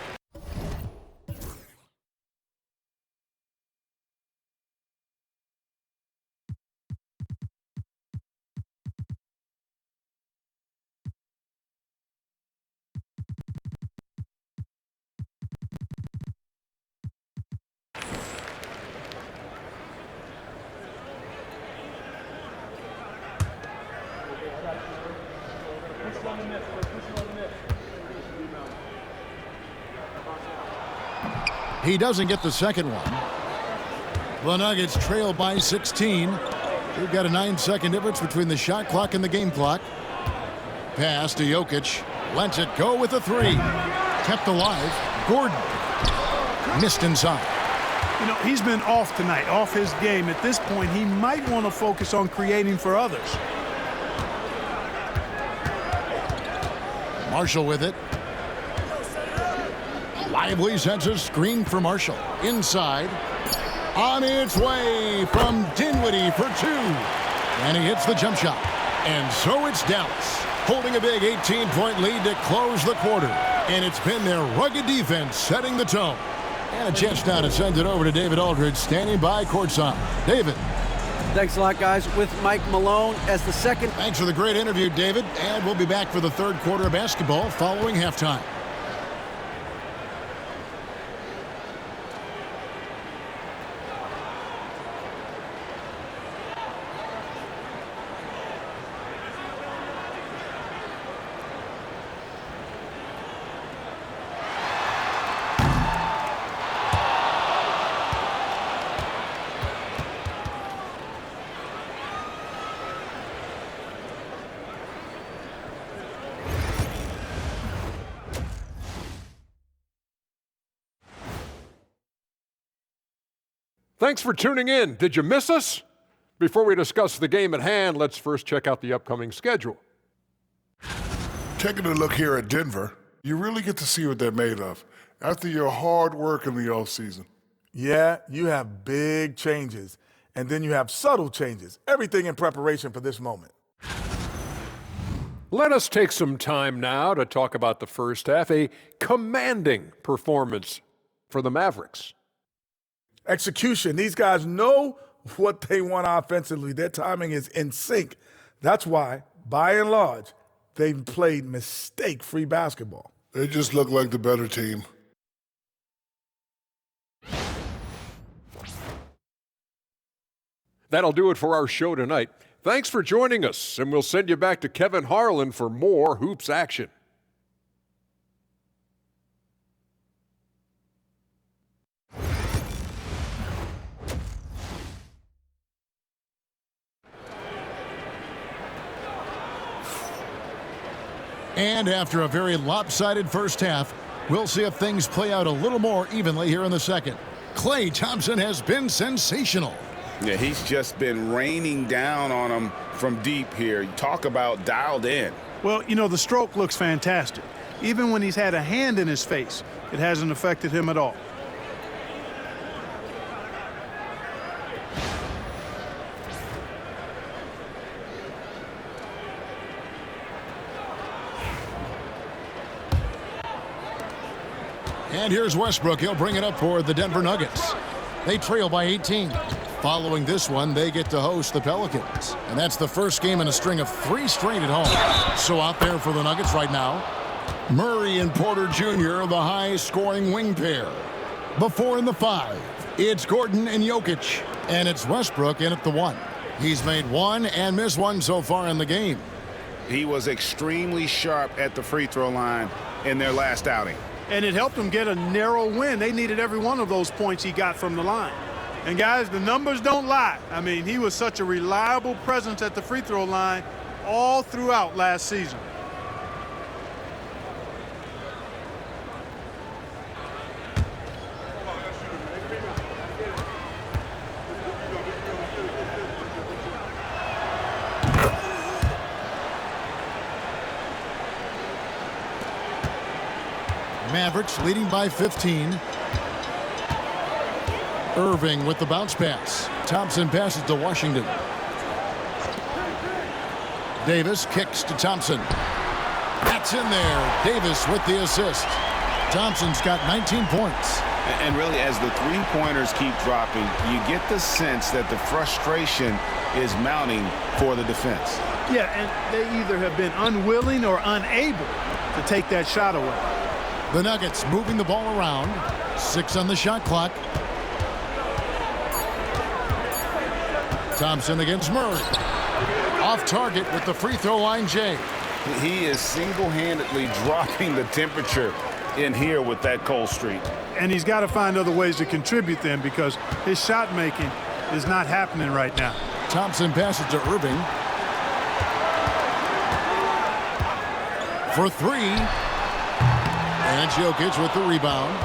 He doesn't get the second one. The Nuggets trail by 16. We've got a 9-second difference between the shot clock and the game clock. Pass to Jokic. Lets it go with a three. Kept alive. Gordon. Missed inside. You know, he's been off tonight, off his game. At this point, he might want to focus on creating for others. Marshall with it. Lively sets a screen for Marshall. Inside. On its way from Dinwiddie for two. And he hits the jump shot. And so it's Dallas, holding a big 18-point lead to close the quarter. And it's been their rugged defense setting the tone. And a chance now to send it over to David Aldridge, standing by courtside. David. Thanks a lot, guys. With Mike Malone as the second. Thanks for the great interview, David. And we'll be back for the third quarter of basketball following halftime. Thanks for tuning in. Did you miss us? Before we discuss the game at hand, let's first check out the upcoming schedule. Taking a look here at Denver, you really get to see what they're made of after your hard work in the offseason. Yeah, you have big changes, and then you have subtle changes. Everything in preparation for this moment. Let us take some time now to talk about the first half, a commanding performance for the Mavericks. Execution. These guys know what they want offensively. Their timing is in sync. That's why, by and large, they've played mistake-free basketball. They just look like the better team. That'll do it for our show tonight. Thanks for joining us, and we'll send you back to Kevin Harlan for more hoops action. And after a very lopsided first half, we'll see if things play out a little more evenly here in the second. Klay Thompson has been sensational. Yeah, he's just been raining down on him from deep here. Talk about dialed in. Well, you know, the stroke looks fantastic. Even when he's had a hand in his face, it hasn't affected him at all. And here's Westbrook. He'll bring it up for the Denver Nuggets. They trail by 18. Following this one, they get to host the Pelicans. And that's the first game in a string of 3 straight at home. So out there for the Nuggets right now, Murray and Porter Jr., the high-scoring wing pair. Before in the 5, it's Gordon and Jokic. And it's Westbrook in at the 1. He's made 1 and missed 1 so far in the game. He was extremely sharp at the free throw line in their last outing. And it helped them get a narrow win. They needed every one of those points he got from the line. And guys, the numbers don't lie. I mean, he was such a reliable presence at the free throw line all throughout last season. Mavericks leading by 15. Irving with the bounce pass. Thompson passes to Washington. Davis kicks to Thompson. That's in there. Davis with the assist. Thompson's got 19 points. And really, as the three-pointers keep dropping, you get the sense that the frustration is mounting for the defense. Yeah, and they either have been unwilling or unable to take that shot away. The Nuggets moving the ball around. 6 on the shot clock. Thompson against Murray. Off target with the free throw line, Jay. He is single-handedly dropping the temperature in here with that cold streak. And he's got to find other ways to contribute then, because his shot making is not happening right now. Thompson passes to Irving. For three. And it's Jokic with the rebound.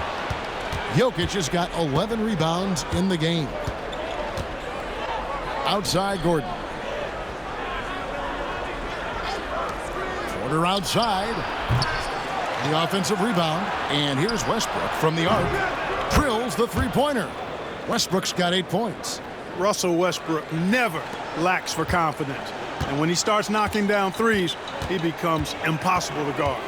Jokic has got 11 rebounds in the game. Outside Gordon. Porter outside. The offensive rebound. And here's Westbrook from the arc. Drills the three-pointer. Westbrook's got 8 points. Russell Westbrook never lacks for confidence. And when he starts knocking down threes, he becomes impossible to guard.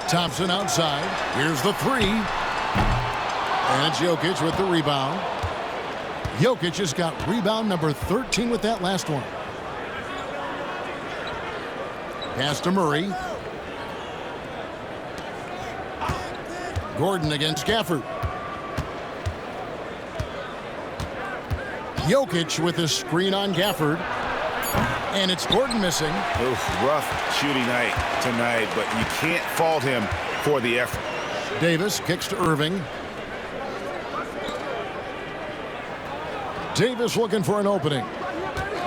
Thompson outside. Here's the three. And it's Jokic with the rebound. Jokic has got rebound number 13 with that last one. Pass to Murray. Gordon against Gafford. Jokic with a screen on Gafford. And it's Gordon missing. Oof, rough shooting night tonight, but you can't fault him for the effort. Davis kicks to Irving. Davis looking for an opening.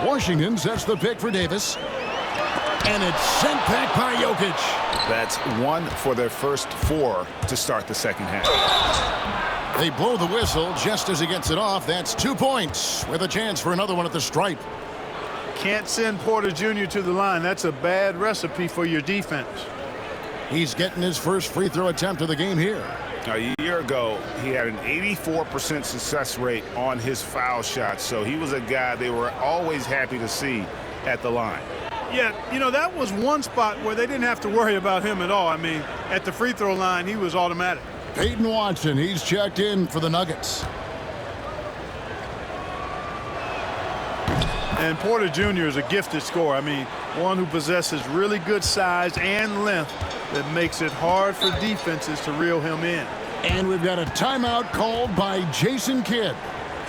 Washington sets the pick for Davis. And it's sent back by Jokic. That's 1 for their first 4 to start the second half. They blow the whistle just as he gets it off. That's 2 points with a chance for another one at the stripe. Can't send Porter Jr. to the line. That's a bad recipe for your defense. He's getting his first free throw attempt of the game here. A year ago, he had an 84% success rate on his foul shots, so he was a guy they were always happy to see at the line. Yeah, you know, that was one spot where they didn't have to worry about him at all. I mean, at the free throw line, he was automatic. Peyton Watson, he's checked in for the Nuggets. And Porter Jr. is a gifted scorer. I mean, one who possesses really good size and length that makes it hard for defenses to reel him in. And we've got a timeout called by Jason Kidd.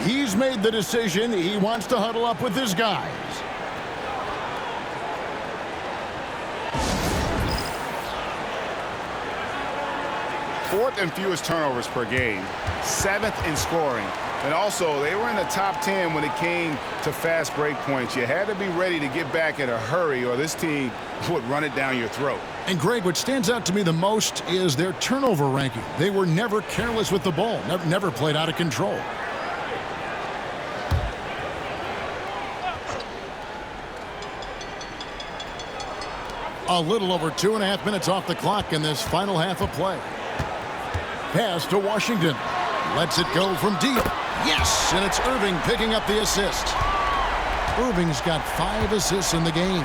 He's made the decision. He wants to huddle up with his guys. Fourth and fewest turnovers per game, 7th in scoring. And also, they were in the top 10 when it came to fast break points. You had to be ready to get back in a hurry or this team would run it down your throat. And Greg, what stands out to me the most is their turnover ranking. They were never careless with the ball, never played out of control. A little over 2.5 minutes off the clock in this final half of play. Pass to Washington. Lets it go from deep. Yes, and it's Irving picking up the assist. Irving's got 5 assists in the game.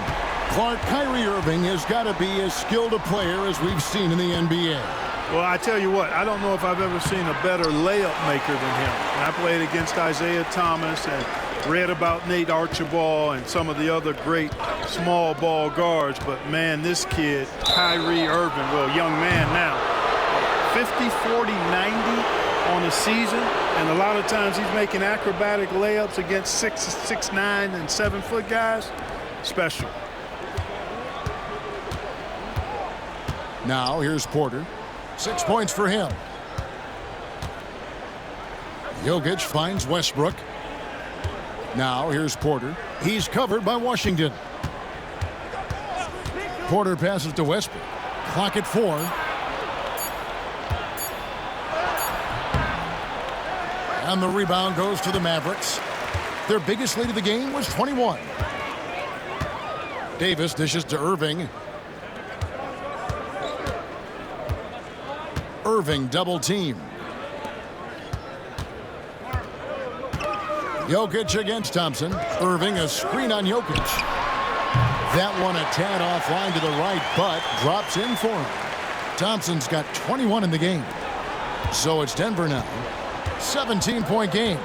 Kyrie Irving has got to be as skilled a player as we've seen in the NBA. Well, I tell you what, I don't know if I've ever seen a better layup maker than him. I played against Isaiah Thomas and read about Nate Archibald and some of the other great small ball guards, but man, this kid, Kyrie Irving, well, young man now, 50, 40, 90 on a season, and a lot of times he's making acrobatic layups against 6'9" and 7-foot guys. Special. Now here's Porter. 6 points for him. Jokic finds Westbrook. Now here's Porter. He's covered by Washington. Porter passes to Westbrook. Clock at 4. And the rebound goes to the Mavericks. Their biggest lead of the game was 21. Davis dishes to Irving. Irving double team. Jokic against Thompson. Irving a screen on Jokic. That one a tad offline to the right, but drops in for him. Thompson's got 21 in the game. So it's Denver now. 17-point game.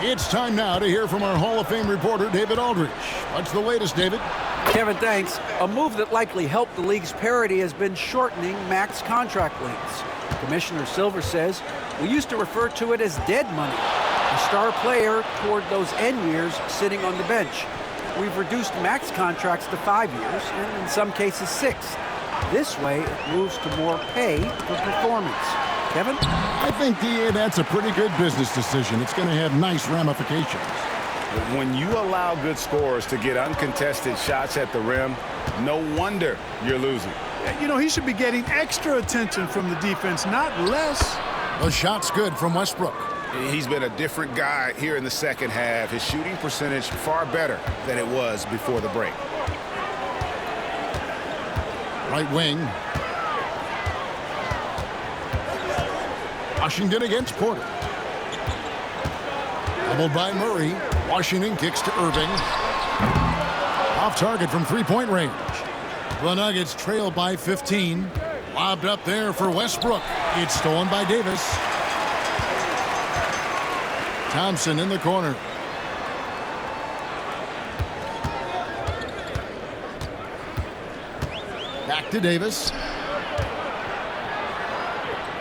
It's time now to hear from our Hall of Fame reporter, David Aldridge. What's the latest, David? Kevin, thanks. A move that likely helped the league's parity has been shortening max contract lengths. Commissioner Silver says we used to refer to it as dead money, a star player toward those end years sitting on the bench. we've reduced max contracts to 5 years, and in some cases 6. This way, it moves to more pay for performance. Kevin? I think that's a pretty good business decision. It's going to have nice ramifications. When you allow good scorers to get uncontested shots at the rim, no wonder you're losing. You know, he should be getting extra attention from the defense, not less. The shot's good from Westbrook. He's been a different guy here in the second half. His shooting percentage far better than it was before the break. Right wing. Washington against Porter. Doubled by Murray. Washington kicks to Irving. Off target from three-point range. The Nuggets trail by 15. Lobbed up there for Westbrook. It's stolen by Davis. Thompson in the corner. Back to Davis.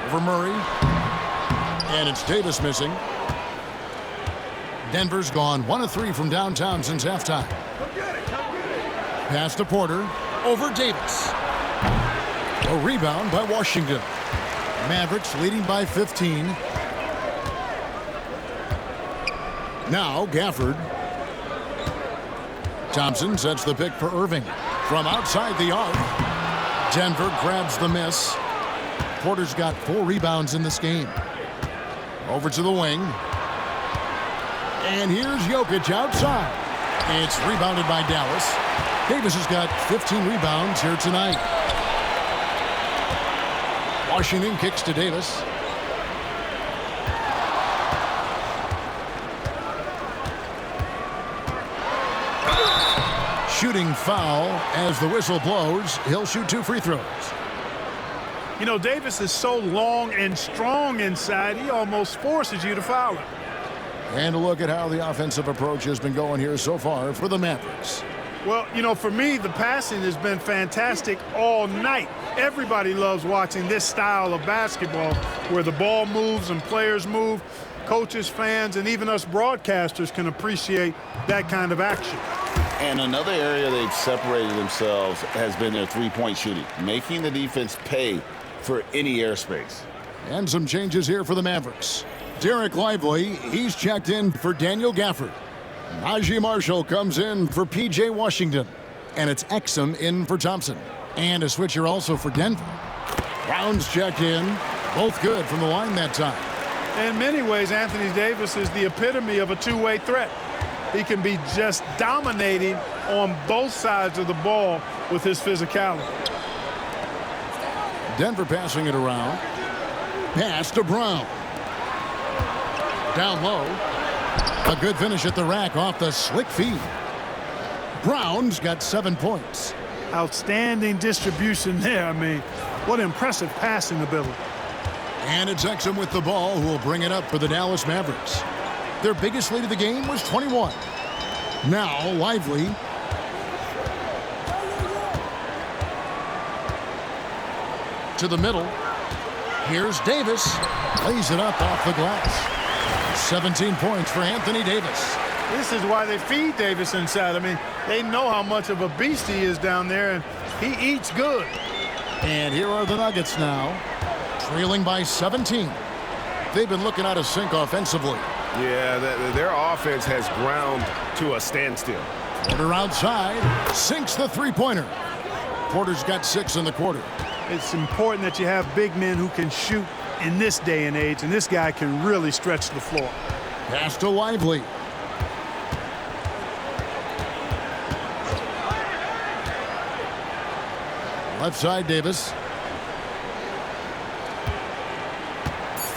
Over Murray. And it's Davis missing. Denver's gone 1 of 3 from downtown since halftime. Pass to Porter. Over Davis. A rebound by Washington. Mavericks leading by 15. Now Gafford. Thompson sets the pick for Irving. From outside the arc. Denver grabs the miss. Porter's got 4 rebounds in this game. Over to the wing. And here's Jokic outside. It's rebounded by Dallas. Davis has got 15 rebounds here tonight. Washington kicks to Davis. Shooting foul as the whistle blows. He'll shoot 2 free throws. You know, Davis is so long and strong inside, he almost forces you to foul him. And a look at how the offensive approach has been going here so far for the Mavericks. Well, you know, for me, the passing has been fantastic all night. Everybody loves watching this style of basketball where the ball moves and players move. Coaches, fans, and even us broadcasters can appreciate that kind of action. And another area they've separated themselves has been their three-point shooting, making the defense pay for any airspace. And some changes here for the Mavericks. Derek Lively, he's checked in for Daniel Gafford. Najee Marshall comes in for P.J. Washington. And it's Exum in for Thompson. And a switcher also for Denver. Brown's checked in. Both good from the line that time. In many ways, Anthony Davis is the epitome of a two-way threat. He can be just dominating on both sides of the ball with his physicality. Denver passing it around. Pass to Brown. Down low. A good finish at the rack off the slick feed. Brown's got 7 points. Outstanding distribution there. I mean, what impressive passing ability. And it's Exum with the ball, who will bring it up for the Dallas Mavericks. Their biggest lead of the game was 21. Now Lively. To the middle. Here's Davis. Lays it up off the glass. 17 points for Anthony Davis. This is why they feed Davis inside. I mean, they know how much of a beast he is down there, and he eats good. And here are the Nuggets now, trailing by 17. They've been looking out of sync offensively. Yeah, their offense has ground to a standstill. Porter outside, sinks the three-pointer. Porter's got 6 in the quarter. It's important that you have big men who can shoot in this day and age, and this guy can really stretch the floor. Pass to Lively. Left side, Davis.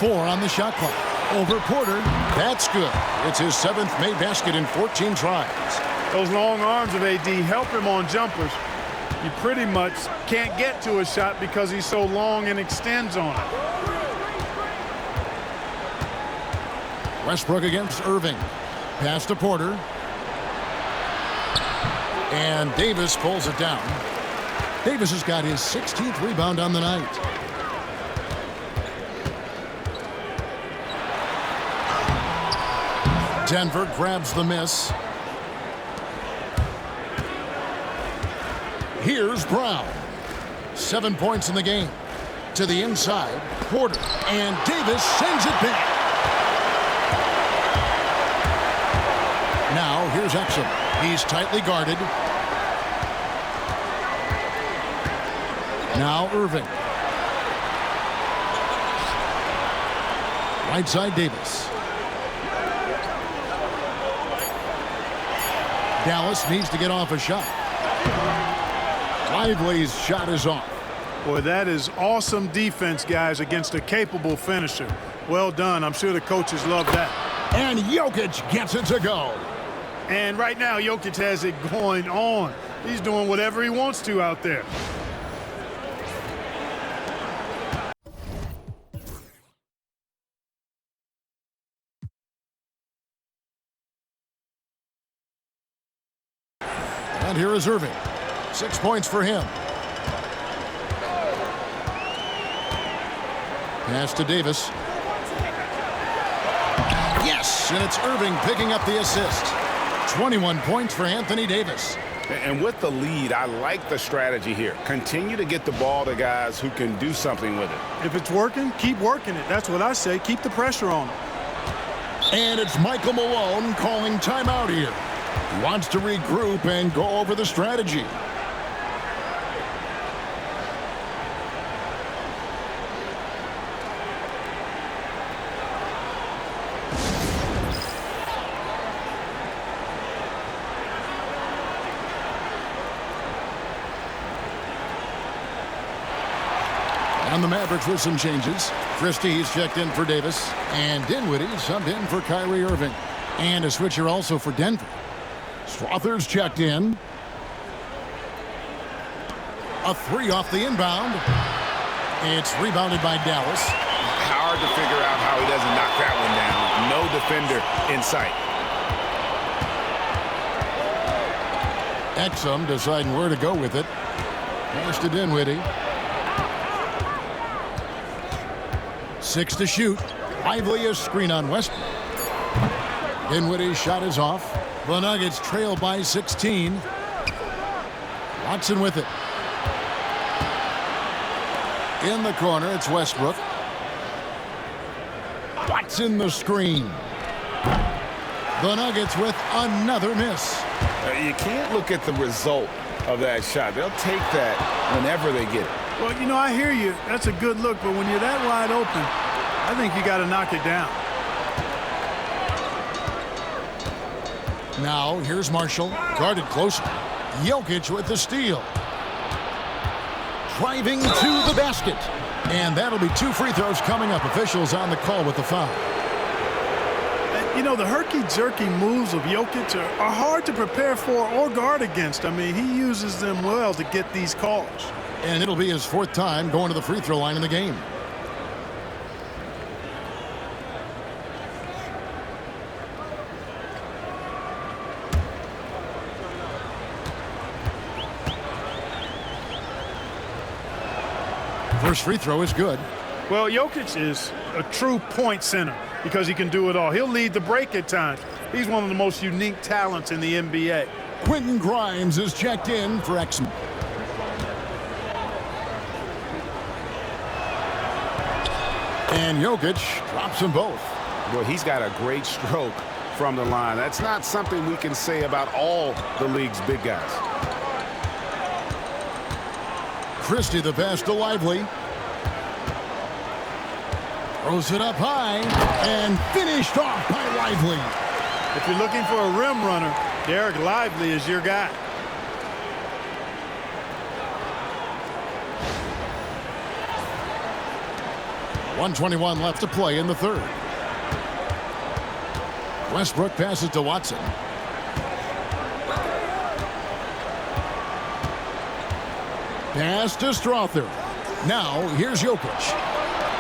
4 on the shot clock. Over Porter. That's good. It's his 7th made basket in 14 tries. Those long arms of AD help him on jumpers. You pretty much can't get to a shot because he's so long and extends on it. Westbrook against Irving. Pass to Porter. And Davis pulls it down. Davis has got his 16th rebound on the night. Denver grabs the miss. Here's Brown. 7 points in the game. To the inside, Porter. And Davis sends it back. Now, here's Exum. He's tightly guarded. Now, Irving. Right side, Davis. Dallas needs to get off a shot. Lively's shot is off. Boy, that is awesome defense, guys, against a capable finisher. Well done. I'm sure the coaches love that. And Jokic gets it to go. And right now, Jokic has it going on. He's doing whatever he wants to out there. And here is Irving. 6 points for him. Pass to Davis. Yes, and it's Irving picking up the assist. 21 points for Anthony Davis. And with the lead, I like the strategy here. Continue to get the ball to guys who can do something with it. If it's working, keep working it. That's what I say. Keep the pressure on him. And it's Michael Malone calling timeout here. He wants to regroup and go over the strategy. And the Mavericks with some changes. Christie's checked in for Davis. And Dinwiddie subbed in for Kyrie Irving. And a switcher also for Denver. Strother's checked in. A three off the inbound. It's rebounded by Dallas. Hard to figure out how he doesn't knock that one down. No defender in sight. Exum deciding where to go with it. Pass to Dinwiddie. 6 to shoot. Lively a screen on Westbrook. Dinwiddie's shot is off. The Nuggets trail by 16. Watson with it. In the corner, it's Westbrook. Watson the screen. The Nuggets with another miss. You can't look at the result of that shot. They'll take that whenever they get it. Well, you know, I hear you. That's a good look, but when you're that wide open, I think you got to knock it down. Now, here's Marshall, guarded closer. Jokic with the steal. Driving to the basket. And that'll be 2 free throws coming up. Officials on the call with the foul. You know, the herky-jerky moves of Jokic are hard to prepare for or guard against. I mean, he uses them well to get these calls. And it'll be his 4th time going to the free throw line in the game. First free throw is good. Well, Jokic is a true point center because he can do it all. He'll lead the break at times. He's one of the most unique talents in the NBA. Quentin Grimes is checked in for Exum. And Jokic drops them both. Well, he's got a great stroke from the line. That's not something we can say about all the league's big guys. Christie the pass to Lively. Throws it up high and finished off by Lively. If you're looking for a rim runner, Derek Lively is your guy. .121 left to play in the 3rd. Westbrook passes to Watson. Pass to Strother. Now, here's Jokic.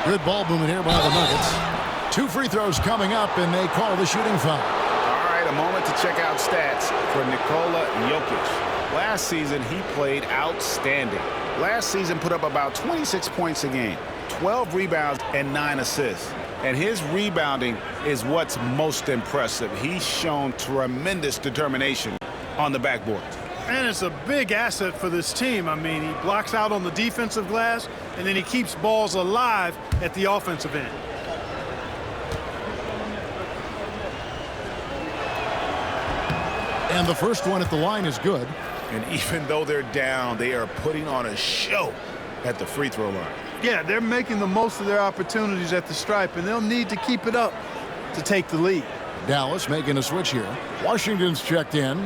Good ball movement here by the Nuggets. 2 free throws coming up, and they call the shooting foul. All right, a moment to check out stats for Nikola Jokic. Last season, he played outstanding. Last season put up about 26 points a game, 12 rebounds, and 9 assists. And his rebounding is what's most impressive. He's shown tremendous determination on the backboard. And it's a big asset for this team. I mean, he blocks out on the defensive glass, and then he keeps balls alive at the offensive end. And the first one at the line is good. And even though they're down, they are putting on a show at the free throw line. Yeah, they're making the most of their opportunities at the stripe, and they'll need to keep it up to take the lead. Dallas making a switch here. Washington's checked in.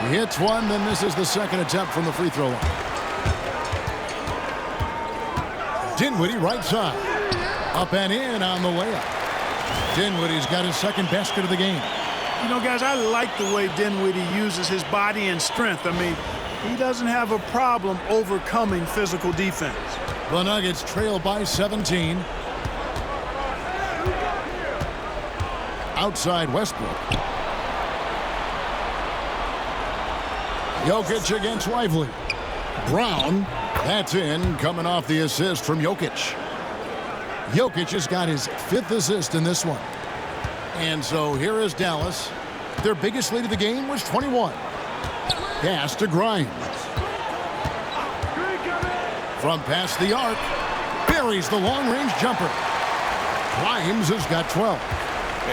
He hits one, then misses the second attempt from the free throw line. Dinwiddie right side. Up and in on the layup. Dinwiddie's got his second basket of the game. You know, guys, I like the way Dinwiddie uses his body and strength. I mean, he doesn't have a problem overcoming physical defense. The Nuggets trail by 17. Outside Westbrook. Jokic against Lively. Brown, that's in, coming off the assist from Jokic. Jokic has got his 5th assist in this one. And so here is Dallas. Their biggest lead of the game was 21. Pass to Grimes. From past the arc, buries the long-range jumper. Grimes has got 12.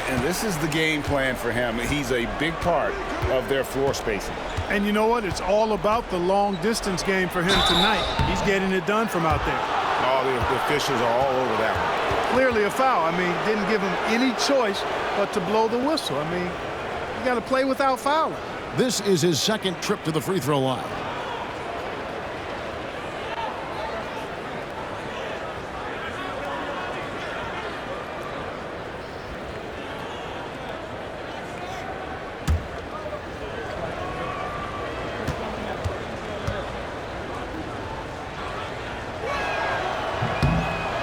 And this is the game plan for him. He's a big part of their floor spacing. And you know what? It's all about the long-distance game for him tonight. He's getting it done from out there. Oh, the officials are all over that one. Clearly a foul. I mean, didn't give him any choice but to blow the whistle. I mean, you got to play without fouling. This is his second trip to the free throw line.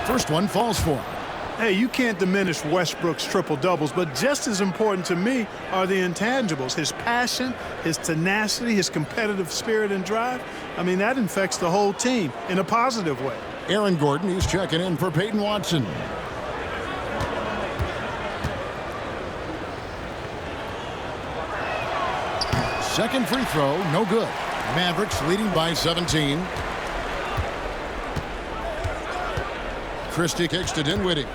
First one falls for him. Hey, you can't diminish Westbrook's triple-doubles, but just as important to me are the intangibles. His passion, his tenacity, his competitive spirit and drive. I mean, that infects the whole team in a positive way. Aaron Gordon, he's checking in for Peyton Watson. Second free throw, no good. Mavericks leading by 17. Christie kicks to Dinwiddie.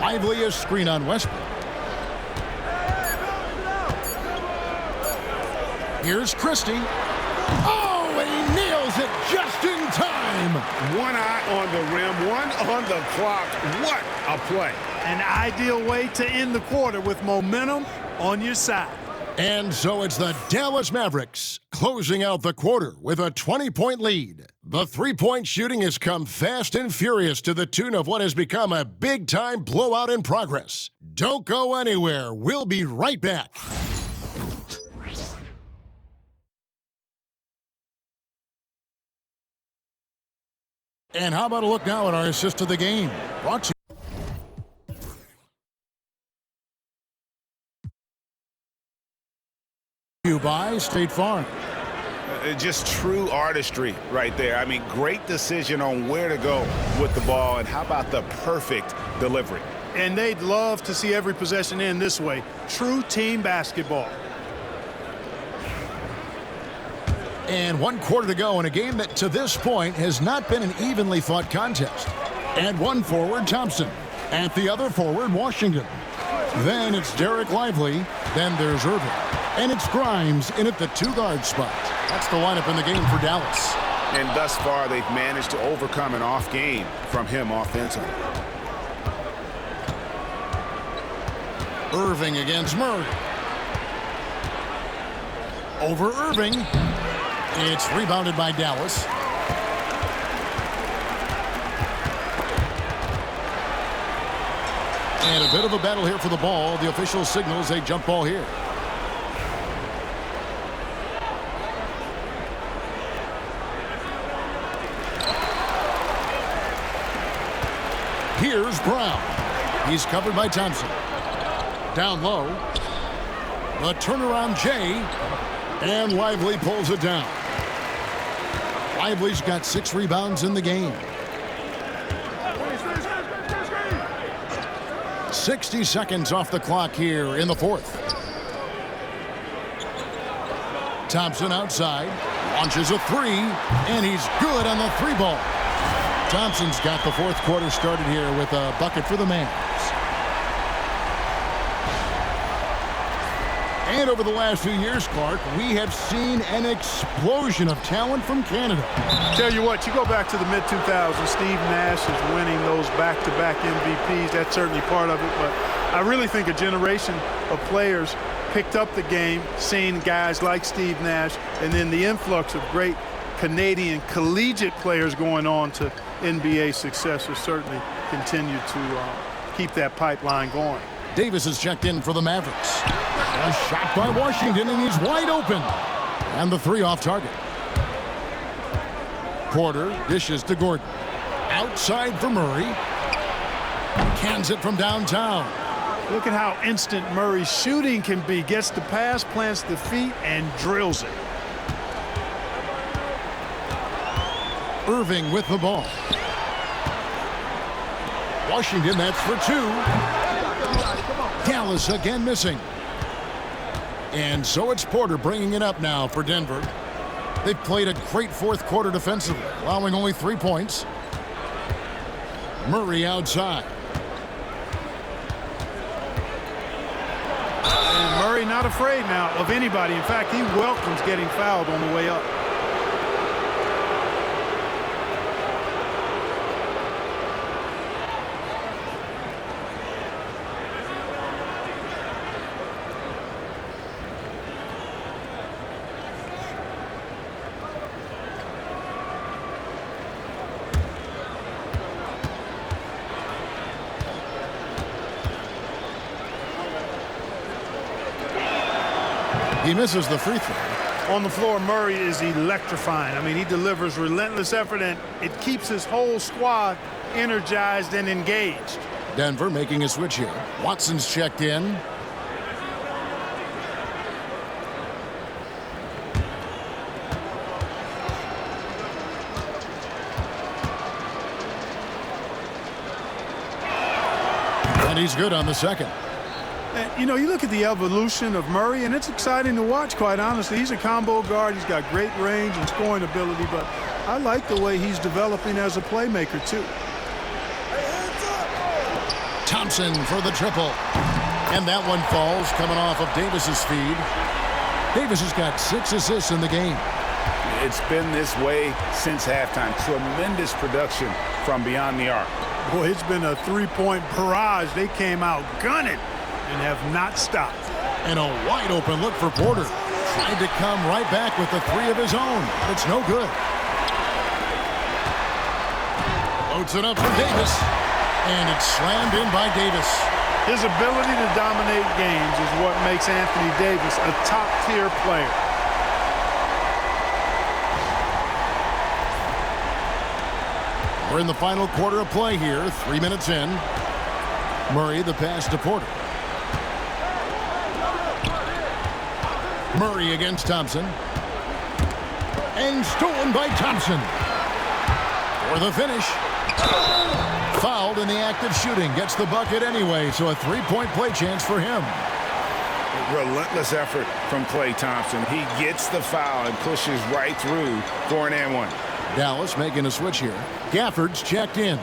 Lively a screen on Westbrook. Here's Christie. Oh, and he nails it just in time. One eye on the rim, one on the clock. What a play. An ideal way to end the quarter with momentum on your side. And so it's the Dallas Mavericks closing out the quarter with a 20-point lead. The three-point shooting has come fast and furious to the tune of what has become a big-time blowout in progress. Don't go anywhere. We'll be right back. And how about a look now at our assist of the game? Brought to you by State Farm. Just true artistry right there. I mean, great decision on where to go with the ball, and how about the perfect delivery? And they'd love to see every possession end this way. True team basketball. And 1 quarter to go in a game that to this point has not been an evenly fought contest. And one forward, Thompson. At the other forward, Washington. Then it's Derek Lively. Then there's Irving. And it's Grimes in at the 2-guard spot. That's the lineup in the game for Dallas. And thus far, they've managed to overcome an off game from him offensively. Irving against Murray. Over Irving. It's rebounded by Dallas. And a bit of a battle here for the ball. The official signals a jump ball here. Here's Brown. He's covered by Thompson. Down low. The turnaround Jay. And Lively pulls it down. Lively's got 6 rebounds in the game. 60 seconds off the clock here in the fourth. Thompson outside, launches a 3, and he's good on the 3-ball. Thompson's got the fourth quarter started here with a bucket for the Mavs. And over the last few years, Clark, we have seen an explosion of talent from Canada. Tell you what, you go back to the mid-2000s, Steve Nash is winning those back-to-back MVPs. That's certainly part of it, but I really think a generation of players picked up the game, seeing guys like Steve Nash, and then the influx of great Canadian collegiate players going on to NBA success has certainly continued to keep that pipeline going. Davis is checked in for the Mavericks. A shot by Washington, and he's wide open. And the 3 off target. Porter dishes to Gordon. Outside for Murray. Cans it from downtown. Look at how instant Murray's shooting can be. Gets the pass, plants the feet, and drills it. Irving with the ball. Washington, that's for 2. Dallas again missing. And so it's Porter bringing it up now for Denver. They've played a great fourth quarter defensively, allowing only 3 points. Murray outside. And Murray not afraid now of anybody. In fact, he welcomes getting fouled on the way up. He misses the free throw. On the floor, Murray is electrifying. I mean, he delivers relentless effort, and it keeps his whole squad energized and engaged. Denver making a switch here. Watson's checked in. And he's good on the second. And, you know, you look at the evolution of Murray, and it's exciting to watch, quite honestly. He's a combo guard. He's got great range and scoring ability, but I like the way he's developing as a playmaker, too. Thompson for the triple. And that one falls, coming off of Davis's feed. Davis has got 6 assists in the game. It's been this way since halftime. Tremendous production from beyond the arc. Boy, it's been a 3-point barrage. They came out gunning and have not stopped. And a wide open look for Porter. Tried to come right back with the 3 of his own, but it's no good. Loads it up for Davis. And it's slammed in by Davis. His ability to dominate games is what makes Anthony Davis a top-tier player. We're in the final quarter of play here, 3 minutes in. Murray the pass to Porter. Murray against Thompson. And stolen by Thompson. For the finish. Fouled in the act of shooting. Gets the bucket anyway, so a 3-point play chance for him. Relentless effort from Klay Thompson. He gets the foul and pushes right through for an and one. Dallas making a switch here. Gafford's checked in.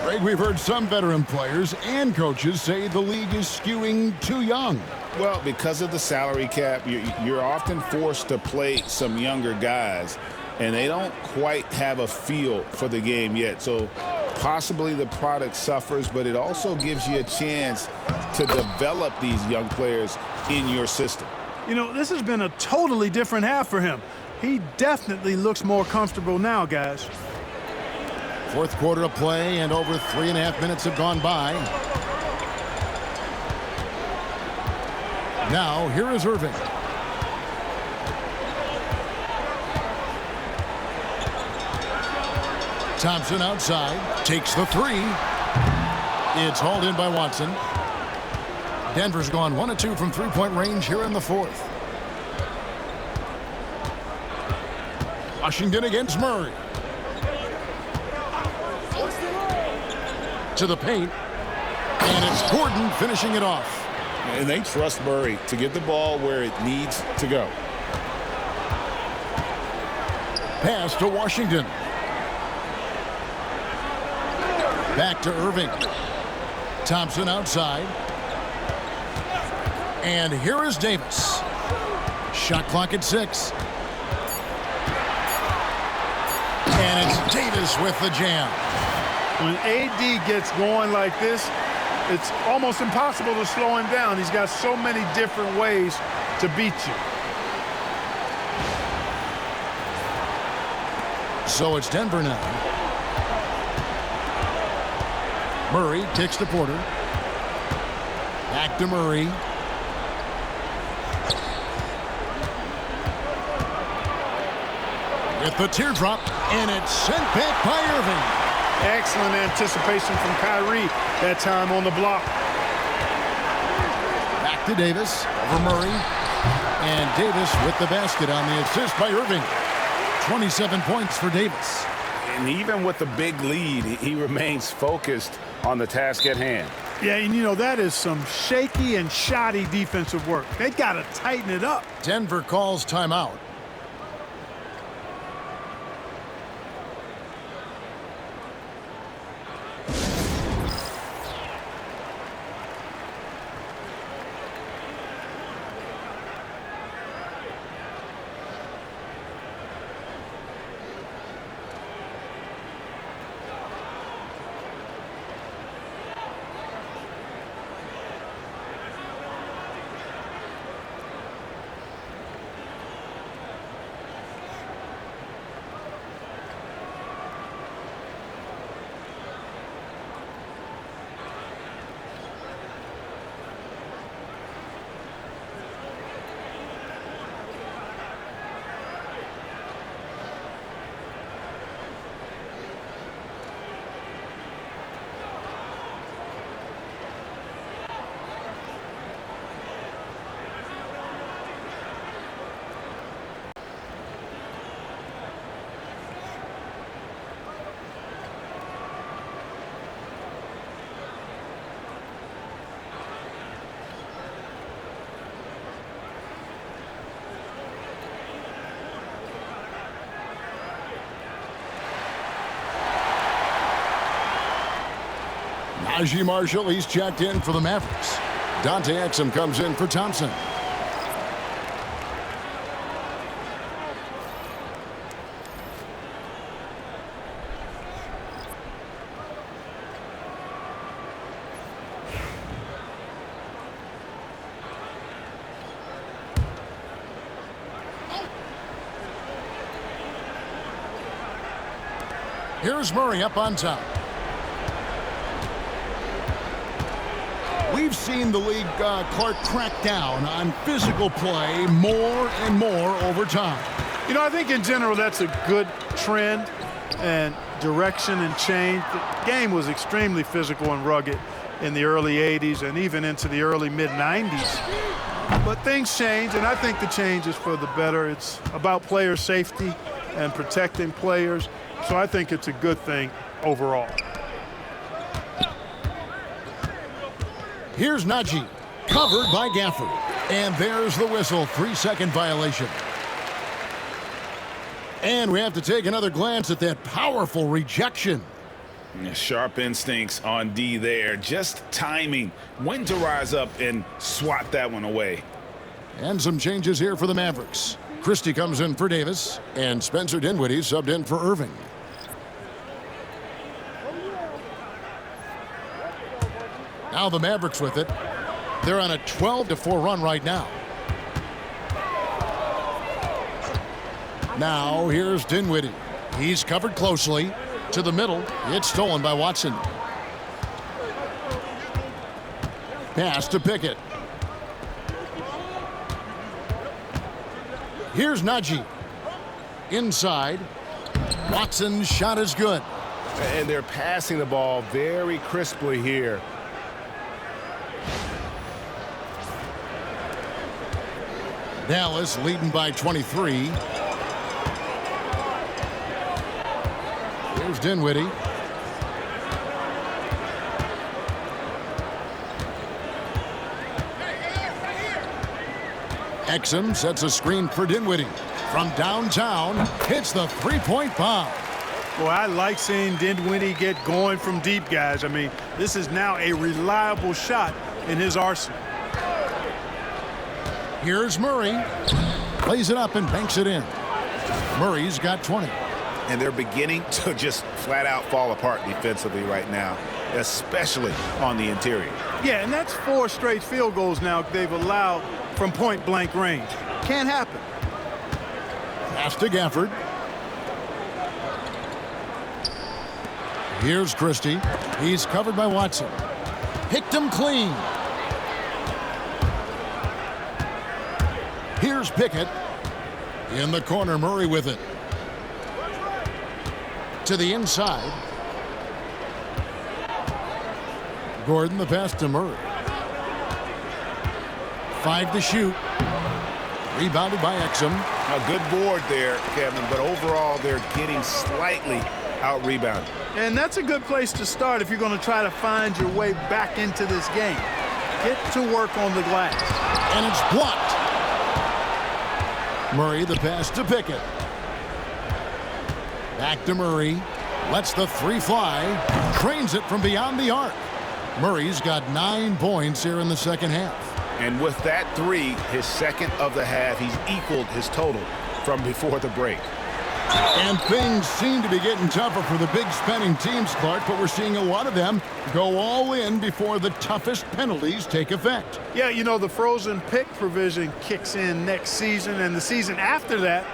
Greg, we've heard some veteran players and coaches say the league is skewing too young. Well, because of the salary cap, you're often forced to play some younger guys, and they don't quite have a feel for the game yet. So possibly the product suffers, but it also gives you a chance to develop these young players in your system. You know, this has been a totally different half for him. He definitely looks more comfortable now, guys. Fourth quarter of play, and over 3.5 minutes have gone by. Now, here is Irving. Thompson outside, takes the three. It's hauled in by Watson. Denver's gone 1 of 2 from three-point range here in the fourth. Washington against Murray. To the paint. And it's Gordon finishing it off. And they trust Murray to get the ball where it needs to go. Pass to Washington. Back to Irving. Thompson outside. And here is Davis. Shot clock at 6. And it's Davis with the jam. When AD gets going like this, it's almost impossible to slow him down. He's got so many different ways to beat you. So it's Denver now. Murray kicks to Porter. Back to Murray. With the teardrop, and it's sent back by Irving. Excellent anticipation from Kyrie that time on the block. Back to Davis, over Murray. And Davis with the basket on the assist by Irving. 27 points for Davis. And even with the big lead, he remains focused on the task at hand. Yeah, and you know, that is some shaky and shoddy defensive work. They got to tighten it up. Denver calls timeout. Najee Marshall, he's checked in for the Mavericks. Dante Exum comes in for Thompson. Here's Murray up on top. We've seen the league, Clark, crack down on physical play more and more over time. You know, I think in general that's a good trend and direction and change. The game was extremely physical and rugged in the early 80s and even into the early mid-90s. But things change, and I think the change is for the better. It's about player safety and protecting players. So I think it's a good thing overall. Here's Najee, covered by Gafford. And there's the whistle, 3-second violation. And we have to take another glance at that powerful rejection. Sharp instincts on D there. Just timing when to rise up and swat that one away. And some changes here for the Mavericks. Christie comes in for Davis, and Spencer Dinwiddie subbed in for Irving. Now the Mavericks with it. They're on a 12-4 run right now. Now here's Dinwiddie. He's covered closely. To the middle. It's stolen by Watson. Pass to Pickett. Here's Najee. Inside. Watson's shot is good. And they're passing the ball very crisply here. Dallas leading by 23. Here's Dinwiddie. Exum sets a screen for Dinwiddie. From downtown, hits the three-point bomb. Boy, I like seeing Dinwiddie get going from deep, guys. I mean, this is now a reliable shot in his arsenal. Here's Murray. Plays it up and banks it in. Murray's got 20. And they're beginning to just flat out fall apart defensively right now, especially on the interior. Yeah, and that's 4 straight field goals now they've allowed from point-blank range. Can't happen. Pass to Gafford. Here's Christie. He's covered by Watson. Picked him clean. Here's Pickett. In the corner, Murray with it. To the inside. Gordon, the pass to Murray. 5 to shoot. Rebounded by Exum. A good board there, Kevin, but overall they're getting slightly out-rebounded. And that's a good place to start if you're going to try to find your way back into this game. Get to work on the glass. And it's blocked. Murray, the pass to Pickett. Back to Murray. Lets the three fly. Trains it from beyond the arc. Murray's got 9 points here in the second half. And with that three, his second of the half, he's equaled his total from before the break. And things seem to be getting tougher for the big spending teams, Clark, but we're seeing a lot of them go all in before the toughest penalties take effect. Yeah, you know, the frozen pick provision kicks in next season, and the season after that,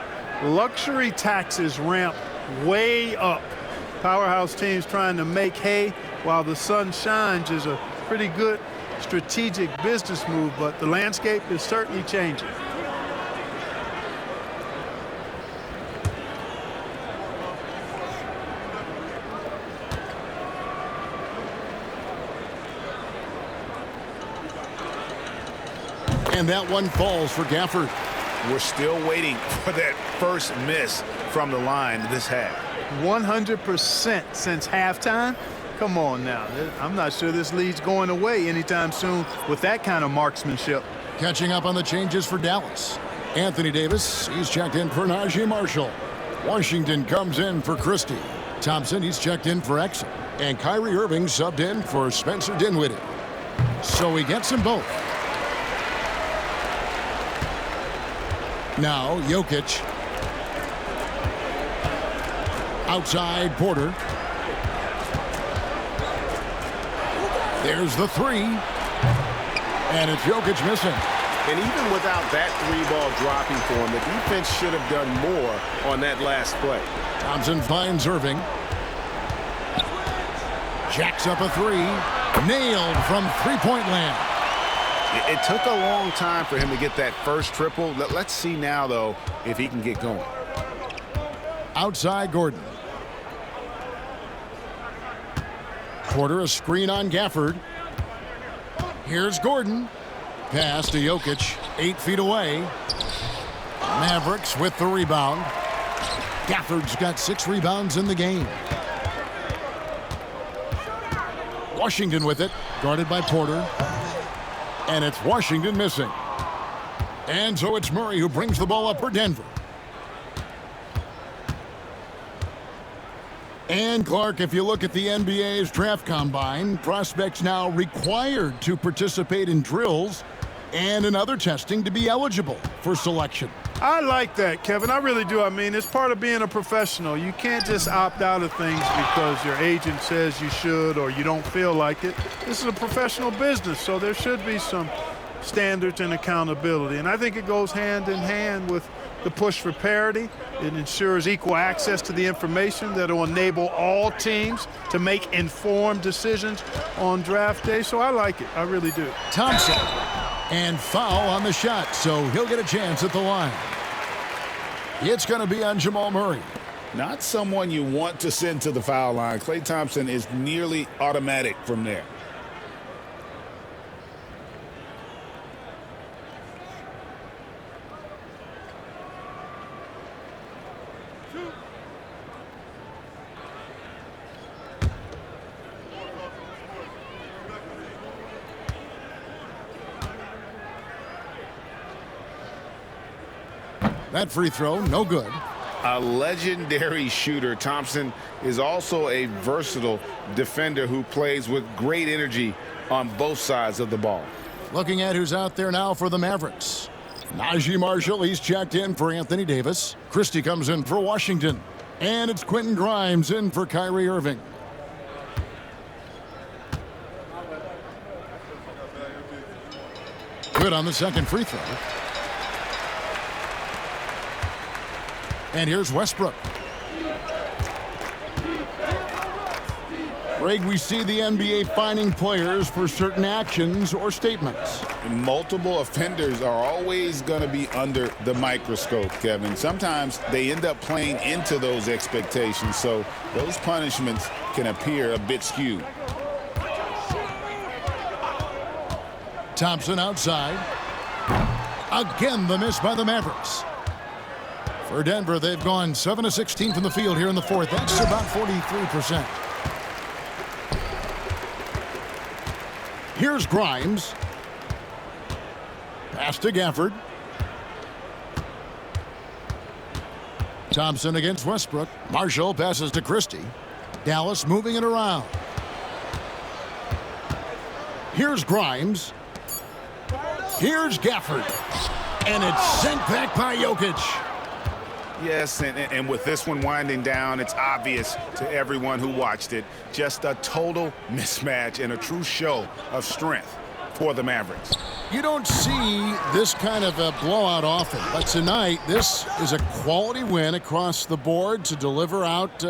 luxury taxes ramp way up. Powerhouse teams trying to make hay while the sun shines is a pretty good strategic business move, but the landscape is certainly changing. And that one falls for Gafford. We're still waiting for that first miss from the line this half. 100% since halftime. Come on now. I'm not sure this lead's going away anytime soon with that kind of marksmanship. Catching up on the changes for Dallas. Anthony Davis, he's checked in for Najee Marshall. Washington comes in for Christie. Thompson, he's checked in for Exum. And Kyrie Irving subbed in for Spencer Dinwiddie. So he gets them both. Now, Jokic. Outside Porter. There's the three. And it's Jokic missing. And even without that three ball dropping for him, the defense should have done more on that last play. Thompson finds Irving. Jacks up a three. Nailed from three-point land. It took a long time for him to get that first triple. Let's see now, though, if he can get going. Outside Gordon. Porter, a screen on Gafford. Here's Gordon. Pass to Jokic, 8 feet away. Mavericks with the rebound. Gafford's got 6 rebounds in the game. Washington with it, guarded by Porter. And it's Washington missing. And so it's Murray who brings the ball up for Denver. And Clark, if you look at the NBA's draft combine, prospects now required to participate in drills and in other testing to be eligible for selection. I like that, Kevin. I really do. I mean, it's part of being a professional. You can't just opt out of things because your agent says you should or you don't feel like it. This is a professional business, so there should be some standards and accountability. And I think it goes hand in hand with the push for parity. It ensures equal access to the information that will enable all teams to make informed decisions on draft day. So I like it. I really do. Thompson. And foul on the shot, so he'll get a chance at the line. It's going to be on Jamal Murray. Not someone you want to send to the foul line. Klay Thompson is nearly automatic from there. That free throw, no good. A legendary shooter, Thompson is also a versatile defender who plays with great energy on both sides of the ball. Looking at who's out there now for the Mavericks. Najee Marshall, he's checked in for Anthony Davis. Christie comes in for Washington. And it's Quentin Grimes in for Kyrie Irving. Good on the second free throw. And here's Westbrook. Greg, we see the NBA fining players for certain actions or statements. Multiple offenders are always going to be under the microscope, Kevin. Sometimes they end up playing into those expectations, so those punishments can appear a bit skewed. Thompson outside. Again, the miss by the Mavericks. For Denver, they've gone 7 of 16 from the field here in the fourth. That's about 43%. Here's Grimes. Pass to Gafford. Thompson against Westbrook. Marshall passes to Christie. Dallas moving it around. Here's Grimes. Here's Gafford. And it's sent back by Jokic. Yes, and with this one winding down, it's obvious to everyone who watched it. Just a total mismatch and a true show of strength for the Mavericks. You don't see this kind of a blowout often, but tonight this is a quality win across the board to deliver out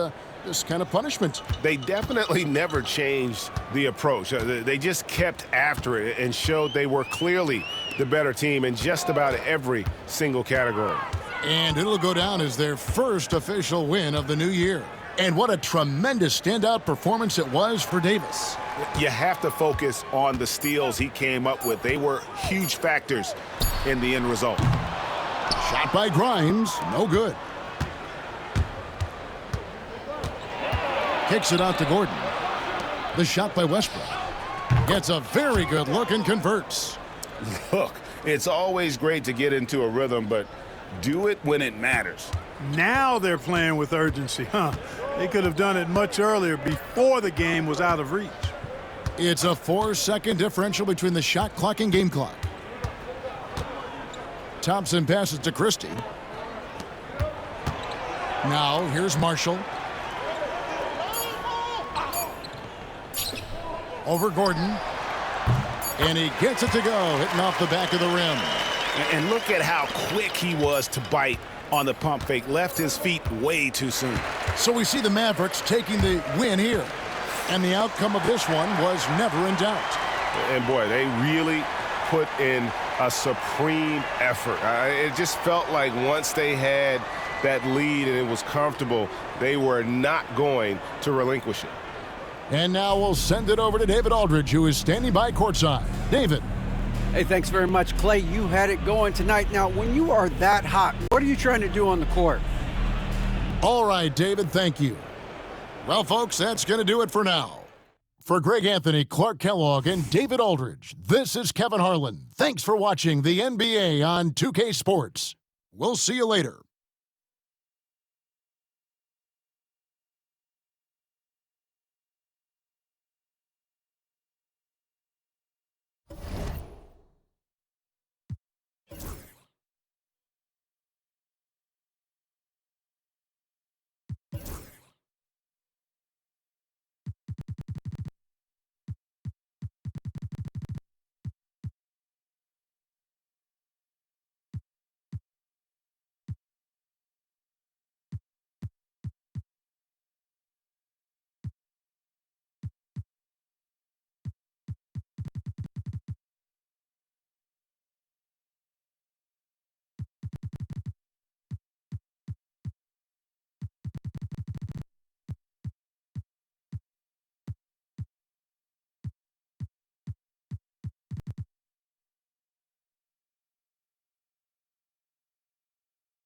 this kind of punishment. They definitely never changed the approach. They just kept after it and showed they were clearly the better team in just about every single category. And it'll go down as their first official win of the new year. And what a tremendous standout performance it was for Davis. You have to focus on the steals he came up with. They were huge factors in the end result. Shot by Grimes, no good. Kicks it out to Gordon. The shot by Westbrook. Gets a very good look and converts. Look, it's always great to get into a rhythm, but do it when it matters. Now they're playing with urgency, huh? They could have done it much earlier before the game was out of reach. It's a 4-second differential between the shot clock and game clock. Thompson passes to Christie. Now here's Marshall. Over Gordon. And he gets it to go, hitting off the back of the rim. And look at how quick he was to bite on the pump fake. Left his feet way too soon. So we see the Mavericks taking the win here. And the outcome of this one was never in doubt. And boy, they really put in a supreme effort. It just felt like once they had that lead and it was comfortable, they were not going to relinquish it. And now we'll send it over to David Aldridge, who is standing by courtside. David. Hey, thanks very much, Klay. You had it going tonight. Now, when you are that hot, what are you trying to do on the court? All right, David, thank you. Well, folks, that's going to do it for now. For Greg Anthony, Clark Kellogg, and David Aldridge, this is Kevin Harlan. Thanks for watching the NBA on 2K Sports. We'll see you later.